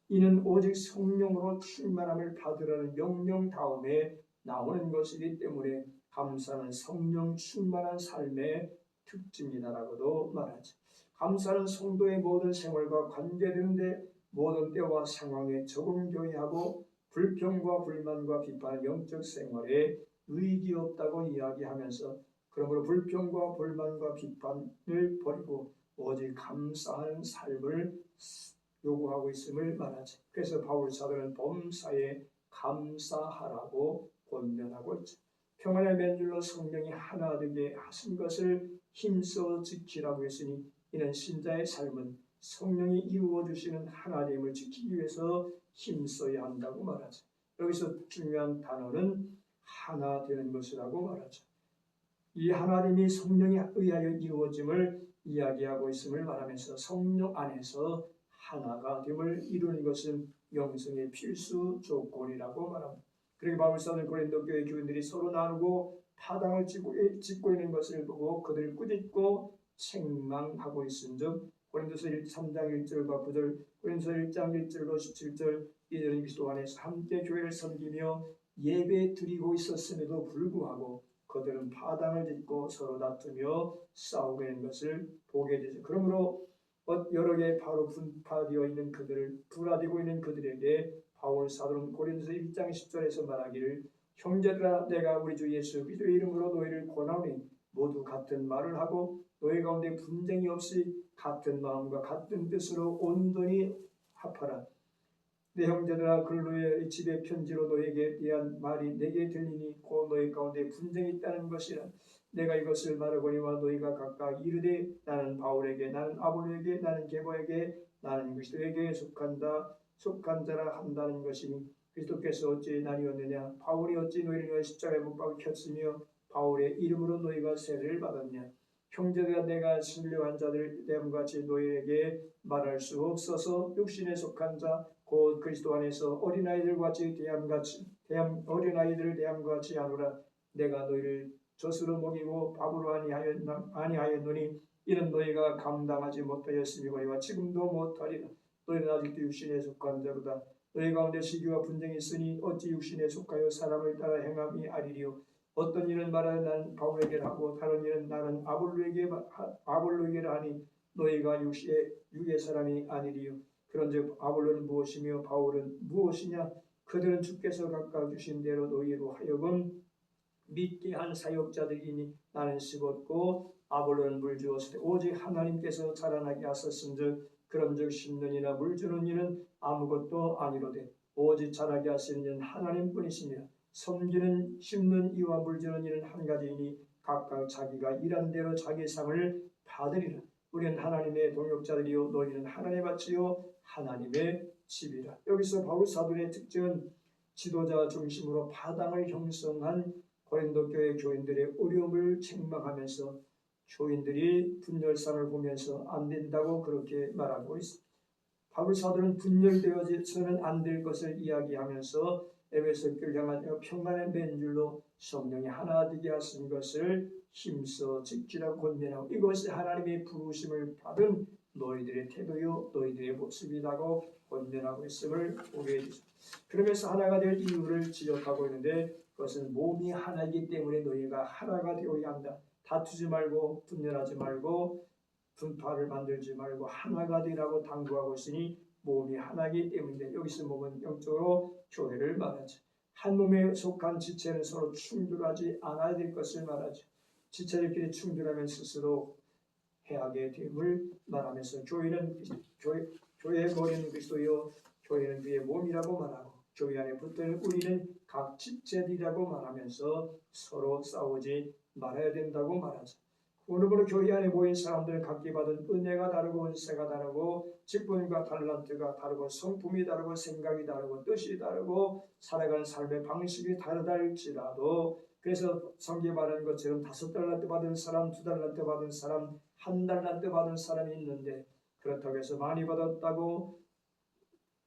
이는 오직 성령으로 충만함을 받으라는 명령 다음에 나오는 것이기 때문에 감사는 성령 충만한 삶의 특징이다라고도 말하죠. 감사는 성도의 모든 생활과 관계되는데 모든 때와 상황에 적응되어야 하고 불평과 불만과 비판은 영적 생활에 유익이 없다고 이야기하면서 그러므로 불평과 불만과 비판을 버리고 오직 감사하는 삶을 요구하고 있음을 말하죠. 그래서 바울 사도는 범사에 감사하라고 권면하고 있죠. 평안의 맨줄로 성령이 하나 되게 하신 것을 힘써 지키라고 했으니 이는 신자의 삶은 성령이 이루어 주시는 하나님을 지키기 위해서 힘써야 한다고 말하죠. 여기서 중요한 단어는 하나 되는 것이라고 말하죠. 이 하나님이 성령에 의하여 이루어짐을 이야기하고 있음을 말하면서 성령 안에서 하나가 됨을 이루는 것은 영성의 필수 조건이라고 말합니다. 그러기 바울사는 고린도 교회 교인들이 서로 나누고 파당을 짓고 있는 것을 보고 그들을 꾸짖고 책망하고 있은즉 고린도서 3장 1절과 9절, 고린도서 1장 1절로 17절 이들은 그리스도 안에서 함께 교회를 섬기며 예배 드리고 있었음에도 불구하고 그들은 파당을 짓고 서로 다투며 싸우게 된 것을 보게 되죠. 그러므로 여러 개 바로 분파되어 있는 그들을 분화되고 있는 그들에게 바울 사도는 고린도서 1장 10절에서 말하기를 형제들아 내가 우리 주 예수 그리스도의 이름으로 너희를 권하오니 모두 같은 말을 하고 너희 가운데 분쟁이 없이 같은 마음과 같은 뜻으로 온전히 합하라. 내 형제들아 글로의 집의 편지로 너에게 대한 말이 내게 들리니 곧 너희 가운데 분쟁이 있다는 것이라. 내가 이것을 말하거니와 너희가 각각 이르되 나는 바울에게 나는 아볼로에게 나는 게바에게 나는 그리스도에게 속한 자라 한다는 것이니 그리스도께서 어찌 나뉘었느냐 바울이 어찌 너희를 위하여 십자가에 못 박혔으며 바울의 이름으로 너희가 세례를 받았냐. 형제들아 내가 신뢰한 자들 대함같이 너희에게 말할 수 없어서 육신에 속한 자 곧 그리스도 안에서 어린아이들같이 어린아이들을 대함같이 하노라. 내가 너희를 젖으로 먹이고 밥으로 아니하였노니 이는 너희가 감당하지 못하였으므로와 지금도 못하리라. 너희는 아직도 육신에 속한 자로다. 너희 가운데 시기와 분쟁이 있으니 어찌 육신에 속하여 사람을 따라 행함이 아니리요. 어떤 일은 말하여 나는 바울에게 하고 다른 일은 나는 아볼로에게라 하니 너희가 육의 사람이 아니리요. 그런즉 아볼로는 무엇이며 바울은 무엇이냐. 그들은 주께서 각각 주신 대로 너희로 하여금 믿게 한 사역자들이니 나는 심었고 아볼로는 물 주었으되 오직 하나님께서 자라나게 하셨은즉 그런즉 심는 이나 물 주는 이는 아무것도 아니로되 오직 자라게 하시는 이는 하나님뿐이시니라. 섬기는 심는 이와 물 주는 이는 한 가지이니 각각 자기가 일한 대로 자기 상을 받으리라. 우리는 하나님의 동역자들이요 너희는 하나님의 밭이요 하나님의 집이라. 여기서 바울 사도의 특징은 지도자 중심으로 파당을 형성한 고린도 교회 교인들의 어려움을 책망하면서 교인들이 분열상을 보면서 안 된다고 그렇게 말하고 있습니다. 바울 사도는 분열되어서는 안 될 것을 이야기하면서 에베소 교회를 향하여 평안의 맨줄로 성령이 하나 되게 하신 것을 힘써 지키라고 권면하고 이것이 하나님의 부르심을 받은 너희들의 태도요 너희들의 모습이라고 권면하고 있음을 보게 해주죠. 그러면서 하나가 될 이유를 지적하고 있는데 그것은 몸이 하나이기 때문에 너희가 하나가 되어야 한다. 다투지 말고 분열하지 말고 분파를 만들지 말고 하나가 되라고 당부하고 있으니 몸이 하나이기 때문인데 여기서 몸은 영적으로 교회를 말하죠. 한 몸에 속한 지체는 서로 충돌하지 않아야 될 것을 말하죠. 지체들끼리 충돌하면 스스로 해하게 됨을 말하면서 교회의 머리는 그리스도요 교회는 그의 몸이라고 말하고 교회 안에 붙은 우리는 각 지체들이라고 말하면서 서로 싸우지 말아야 된다고 말하죠. 그러므로 교회 안에 모인 사람들은 각기 받은 은혜가 다르고 은사가 다르고 직분과 달란트가 다르고 성품이 다르고 생각이 다르고 뜻이 다르고 살아가는 삶의 방식이 다르다 할지라도 그래서 성경에 말하는 것처럼 5달란트 받은 사람, 2달란트 받은 사람, 1달란트 받은 사람이 있는데 그렇다고 해서 많이 받았다고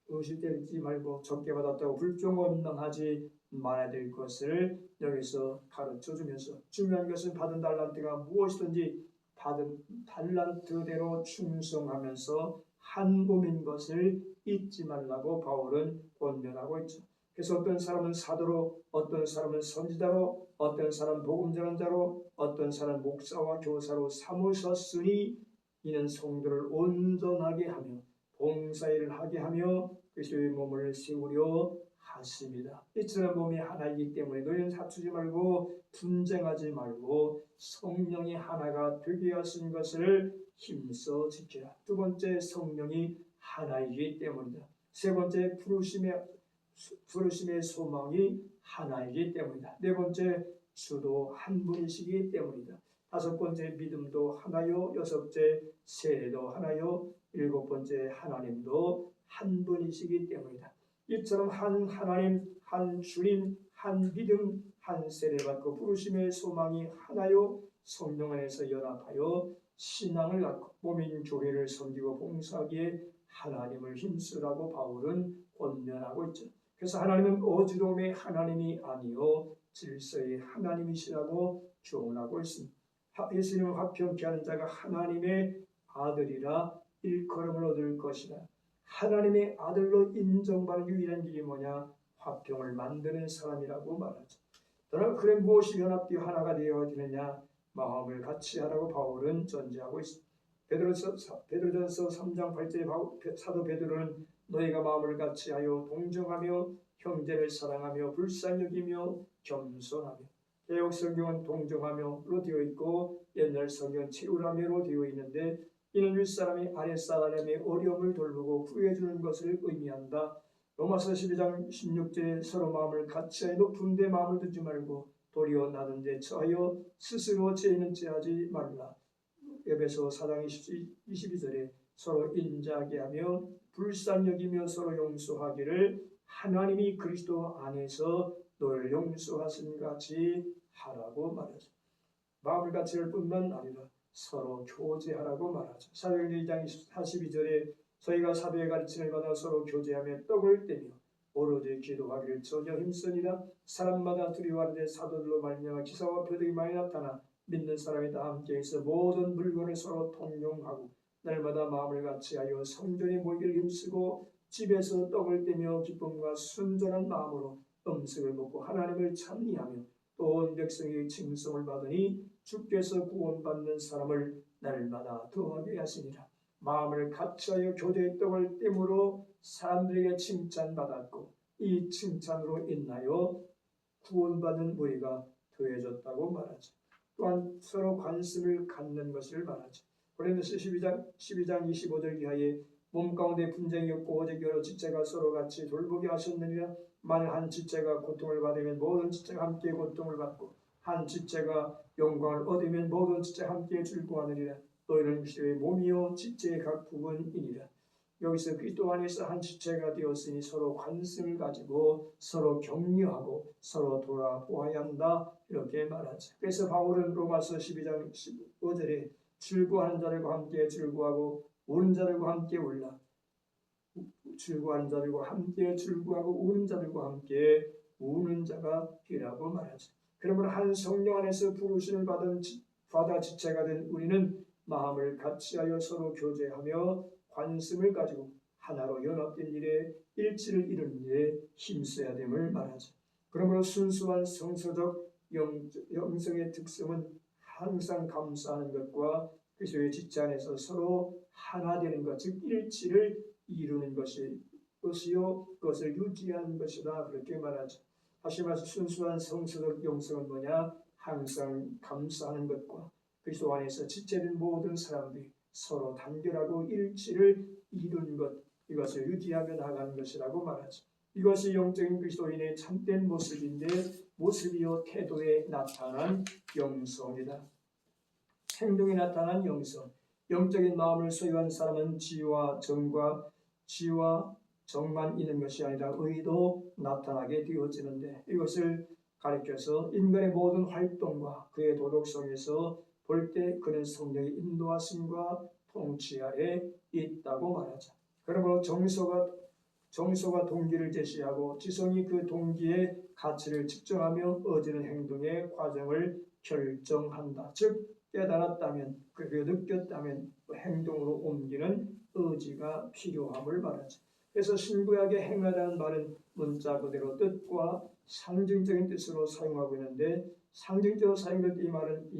의심되지 말고 적게 받았다고 불종원망하지 말아야 될 것을 여기서 가르쳐주면서 중요한 것은 받은 달란트가 무엇이든지 받은 달란트대로 충성하면서 한 몸인 것을 잊지 말라고 바울은 권면하고 있죠. 그래서 어떤 사람은 사도로, 어떤 사람은 선지자로, 어떤 사람은 복음 전한 자로, 어떤 사람은 목사와 교사로 삼으셨으니 이는 성도를 온전하게 하며 봉사일을 하게 하며 그리스도의 몸을 세우려 하십니다. 이처럼 몸이 하나이기 때문에 너희는 다투지 말고 분쟁하지 말고 성령이 하나가 되게 하신 것을 힘써 지키라. 두 번째, 성령이 하나이기 때문이다. 세 번째, 부르심의 소망이 하나이기 때문이다. 네 번째, 주도 한 분이시기 때문이다. 다섯 번째, 믿음도 하나요. 여섯째, 세례도 하나요. 일곱 번째, 하나님도 한 분이시기 때문이다. 이처럼 한 하나님, 한 주님, 한 믿음, 한 세례받고 부르심의 소망이 하나요. 성령 안에서 연합하여 신앙을 갖고 몸인 교회를 섬기고 봉사하기에 하나님을 힘쓰라고 바울은 권면하고 있죠. 그래서 하나님은 어지러움의 하나님이 아니요 질서의 하나님이시라고 조언하고 있습니다. 예수님을 화평케 하는 자가 하나님의 아들이라 일컬음을 얻을 것이다. 하나님의 아들로 인정받는 유일한 길이 뭐냐? 화평을 만드는 사람이라고 말하죠. 그러나 그래 무엇이 연합되어 하나가 되어야 되느냐? 마음을 같이 하라고 바울은 전제하고 있습니다. 베드로전서 3장 8절에 사도 베드로는 너희가 마음을 같이하여 동정하며 형제를 사랑하며 불쌍히 여기며 겸손하며 개역 성경은 동정하며로 되어 있고 옛날 성경은 채우라며로 되어 있는데 이는 윗사람이 아랫사람의 어려움을 돌보고 구해주는 것을 의미한다. 로마서 12장 16절에 서로 마음을 같이하여 높은 데 마음을 두지 말고 도리어 낮은 데 처하여 스스로 죄는 죄하지 말라. 에베소 4장 22절에 서로 인자하게 하며 불쌍히 여기며 서로 용서하기를 하나님이 그리스도 안에서 너를 용서하신 같이 하라고 말하죠. 마음을 같이 할 뿐만 아니라 서로 교제하라고 말하죠. 사도행전 2장 42절에 저희가 사도의 가르침을 받아 서로 교제하며 떡을 떼며 오로지 기도하기를 전혀 힘쓰니라. 사람마다 두려워하는데 사도들로 말미암아 기사와 표적이 많이 나타나 믿는 사람이 다 함께 있어 모든 물건을 서로 통용하고 날마다 마음을 같이하여 성전에 모이기를 힘쓰고 집에서 떡을 떼며 기쁨과 순전한 마음으로 음식을 먹고 하나님을 찬미하며 또 온 백성의 칭송을 받으니 주께서 구원받는 사람을 날마다 더하게 하시니라. 마음을 같이하여 교제의 떡을 떼므로 사람들에게 칭찬받았고 이 칭찬으로 인하여 구원받는 우리가 더해졌다고 말하죠. 또한 서로 관심을 갖는 것을 말하죠. 고린도서 12장 25절 이하에 몸 가운데 분쟁이 없고 오직 여러 지체가 서로 같이 돌보게 하셨느니라. 만일 한 지체가 고통을 받으면 모든 지체가 함께 고통을 받고 한 지체가 영광을 얻으면 모든 지체가 함께 즐거워하느니라. 너희는 그리스도의 몸이요 지체의 각 부분이니라. 여기서 그리스도 안에서 한 지체가 되었으니 서로 관심을 가지고 서로 격려하고 서로 돌아보아야 한다 이렇게 말하죠. 그래서 바울은 로마서 12장 15절에 즐거워하는 자들과 함께 즐거워하고 우는 자들과 함께 울라. 즐거워하는 자들과 함께 즐거워하고 우는 자들과 함께 우는 자가 되라고 말하죠. 그러므로 한 성령 안에서 부르심을 받아 지체가 된 우리는 마음을 같이하여 서로 교제하며 관심을 가지고 하나로 연합된 일에 일치를 이루는 일에 힘써야 됨을 말하죠. 그러므로 순수한 성서적 영성의 특성은 항상 감사하는 것과 그리스도의 지체 안에서 서로 하나 되는 것, 즉 일치를 이루는 것이요 그것을 유지하는 것이다 그렇게 말하죠. 다시 말해서 순수한 성서적 영성은 뭐냐? 항상 감사하는 것과 그리스도 안에서 지체된 모든 사람들이 서로 단결하고 일치를 이루는 것, 이것을 유지하며 나가는 것이라고 말하죠. 이것이 영적인 그리스도인의 참된 모습인데 모습이요 태도에 나타난 영성이다. 행동에 나타난 영성. 영적인 마음을 소유한 사람은 지와 정만 있는 것이 아니라 의도 나타나게 되어지는데 이것을 가리켜서 인간의 모든 활동과 그의 도덕성에서 볼 때 그는 성령의 인도하심과 통치 아래 있다고 말하자. 그러므로 정서가 동기를 제시하고 지성이 그 동기의 가치를 측정하며 얻는 행동의 과정을 결정한다. 즉 깨달았다면 그리고 느꼈다면 행동으로 옮기는 의지가 필요함을 말하죠. 그래서 신구약의 행하라는 말은 문자 그대로 뜻과 상징적인 뜻으로 사용하고 있는데 상징적으로 사용될 때 이 말은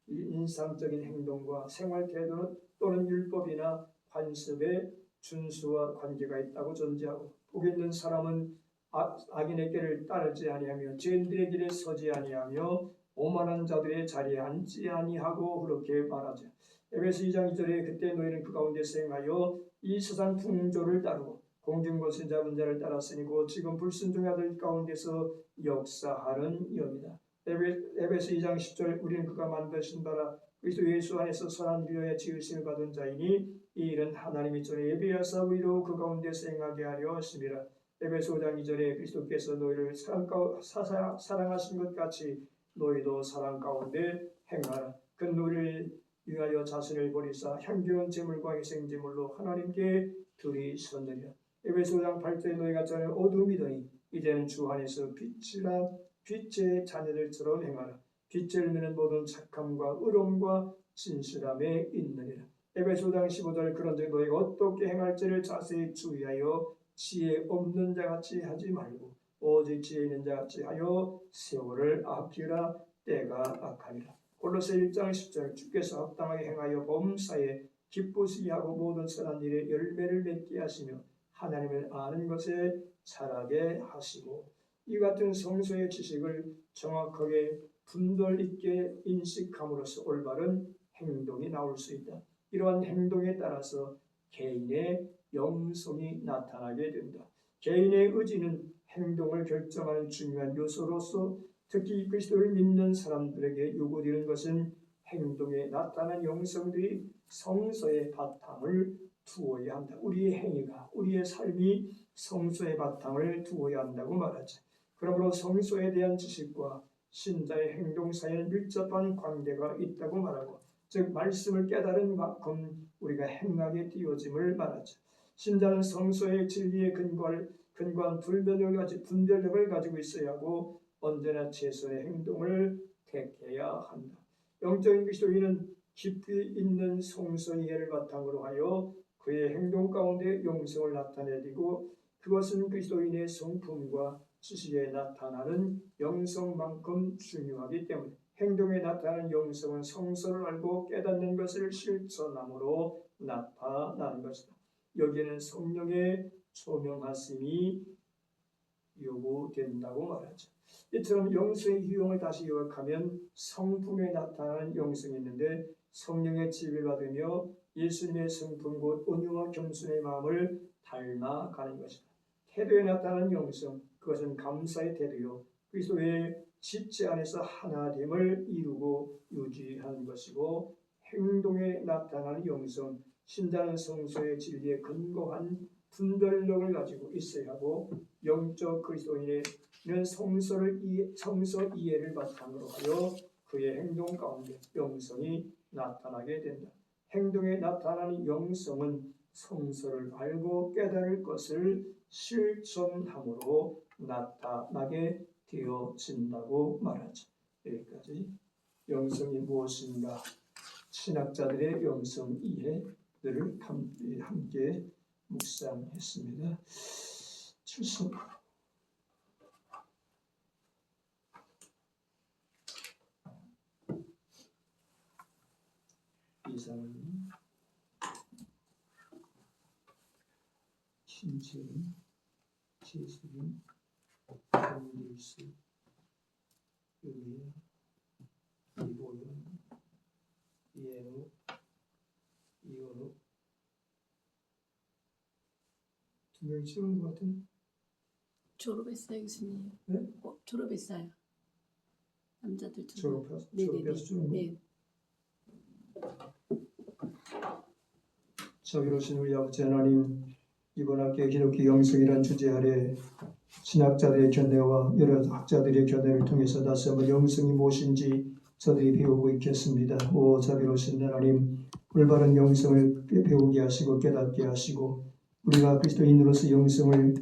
인상적인 행동과 생활 태도 또는 율법이나 관습의 준수와 관계가 있다고 전제하고 복이 있는 사람은 악인의 길을 따르지 아니하며 죄인들의 길에 서지 아니하며 오만한 자들의 자리에 앉지 아니하고 그렇게 말하죠. 에베소 2장 2절에 그때 너희는 그 가운데서 행하여 이 세상 풍조를 따르고 공중거신 잡은 자를 따랐으니 곧 지금 불순종의 아들 가운데서 역사하는 영이다. 에베소 2장 10절 우리는 그가 만드신 바라 그리스도 예수 안에서 선한 일에 지으심을 받은 자이니 이 일은 하나님이 전에 예비하사 우리로 그 가운데서 행하게 하려 하심이라. 에베소 5장 2절에 그리스도께서 너희를 사랑하신 것 같이 너희도 사랑 가운데 행하라. 그 너희를 위하여 자신을 버리사 향기로운 제물과 희생제물로 하나님께 드리셨느니라. 에베소 5장 8절에 너희가 전에 어둠이더니 이제는 주 안에서 빛의 자녀들처럼 행하라. 빛의 의미는 모든 착함과 의로움과 진실함에 있느니라. 에베소 5장 15절 그런즉 너희가 어떻게 행할지를 자세히 주의하여 지혜 없는 자같이 하지 말고 오직 지혜 있는 자같이 하여 세월을 아끼라. 때가 악하니라. 골로새 1장 10절 주께서 합당하게 행하여 범사에 기쁘시게 하고 모든 선한 일에 열매를 맺게 하시며 하나님을 아는 것에 자라게 하시고 이 같은 성서의 지식을 정확하게 분별 있게 인식함으로써 올바른 행동이 나올 수 있다. 이러한 행동에 따라서 개인의 영성이 나타나게 된다. 개인의 의지는 행동을 결정하는 중요한 요소로서 특히 그리스도를 믿는 사람들에게 요구되는 것은 행동에 나타난 영성들이 성서의 바탕을 두어야 한다. 우리의 행위가, 우리의 삶이 성서의 바탕을 두어야 한다고 말하죠. 그러므로 성서에 대한 지식과 신자의 행동 사이에는 밀접한 관계가 있다고 말하고 즉 말씀을 깨달은 만큼 우리가 행하게 되어짐을 말하죠. 신자는 성서의 진리의 근거한 분별력을 가지고 있어야 하고 언제나 최선의 행동을 택해야 한다. 영적인 그리스도인은 깊이 있는 성서 이해를 바탕으로 하여 그의 행동 가운데 영성을 나타내고 그것은 그리스도인의 성품과 지식에 나타나는 영성만큼 중요하기 때문에 행동에 나타나는 영성은 성서를 알고 깨닫는 것을 실천함으로 나타나는 것이다. 여기에는 성령의 조명하심이 요구된다고 말하죠. 이처럼 영성의 유형을 다시 요약하면 성품에 나타나는 영성이 있는데 성령의 지배를 받으며 예수님의 성품 곧 온유와 겸손의 마음을 닮아가는 것이다. 태도에 나타나는 영성, 그것은 감사의 태도요 그리스도의 지체 안에서 하나됨을 이루고 유지하는 것이고 행동에 나타나는 영성, 신자는 성서의 진리에 근거한 분별력을 가지고 있어야 하고 영적 그리스도인은 성서 이해를 바탕으로 하여 그의 행동 가운데 영성이 나타나게 된다. 행동에 나타나는 영성은 성서를 알고 깨달을 것을 실천함으로 나타나게 되어진다고 말하죠. 여기까지 영성이 무엇인가 신학자들의 영성 이해를 함께 묵상했습니다. 출석 이상은 신채인 제수인 정길수 은혜야 이보연 이해로 이호로 두 명이 찍은 것 같은. 졸업했어요, 교수님. 네? 졸업했어요. 남자들 졸업해서 네네네. 찍은 거. 네. 자비로우신 우리 아버지 하나님, 이번 학기의 기독교 영성이란 주제 아래 신학자들의 견해와 여러 학자들의 견해를 통해서 다시 한번 영성이 무엇인지 저들이 배우고 있겠습니다. 오 자비로우신 하나님, 올바른 영성을 배우게 하시고 깨닫게 하시고 우리가 그리스도인으로서 영성을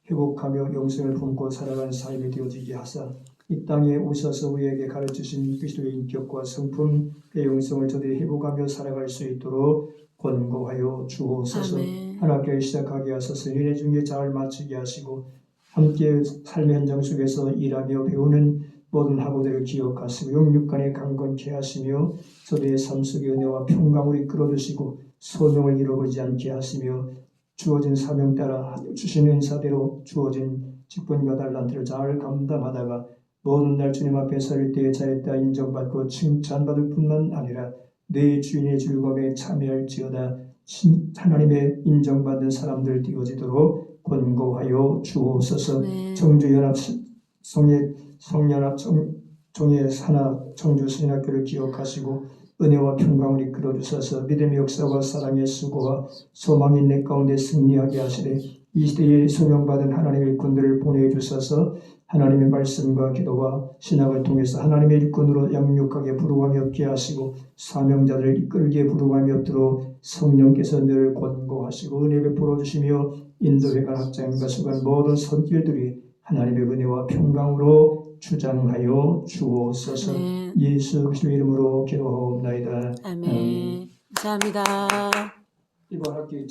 회복하며 영성을 품고 살아가는 삶이 되어지게 하사 이 땅에 오셔서 우리에게 가르치신 그리스도의 인격과 성품, 그 영성을 저들이 회복하며 살아갈 수 있도록 권고하여 주옵소서. 아멘. 한 학기를 시작하게 하소서. 은혜 중에 잘 마치게 하시고 함께 삶의 현장 속에서 일하며 배우는 모든 학우들을 기억하시고 영육간에 강건케 하시며 저들의 삶 속의 은혜와 평강을 이끌어주시고 소명을 잃어버리지 않게 하시며 주어진 사명 따라 주신 은사대로 주어진 직분과 달란트를 잘 감당하다가 모든 날 주님 앞에 설 때에 잘했다 인정받고 칭찬받을 뿐만 아니라 내 주인의 즐거움에 참여할지어다 하나님의 인정받는 사람들 되어지도록 권고하여 주옵소서. 네. 청주연합 성연합 종의 산하 청주신학교를 기억하시고 은혜와 평강을 이끌어 주셔서 믿음의 역사와 사랑의 수고와 소망의 내 가운데 승리하게 하시되 이 시대에 소명받은 하나님의 일꾼들을 보내주셔서 하나님의 말씀과 기도와 신학을 통해서 하나님의 일꾼으로 양육하게 부르감이 없게 하시고 사명자들을 이끌게 부르감이 없도록 성령께서 늘 권고하시고 은혜 베풀어 주시며 인도회관 학장과 수관 모든 선길들이 하나님의 은혜와 평강으로 주장하여 주옵소서. 네. 예수 그리스도의 이름으로 기도하옵나이다. 아멘. 감사합니다. 이번 학기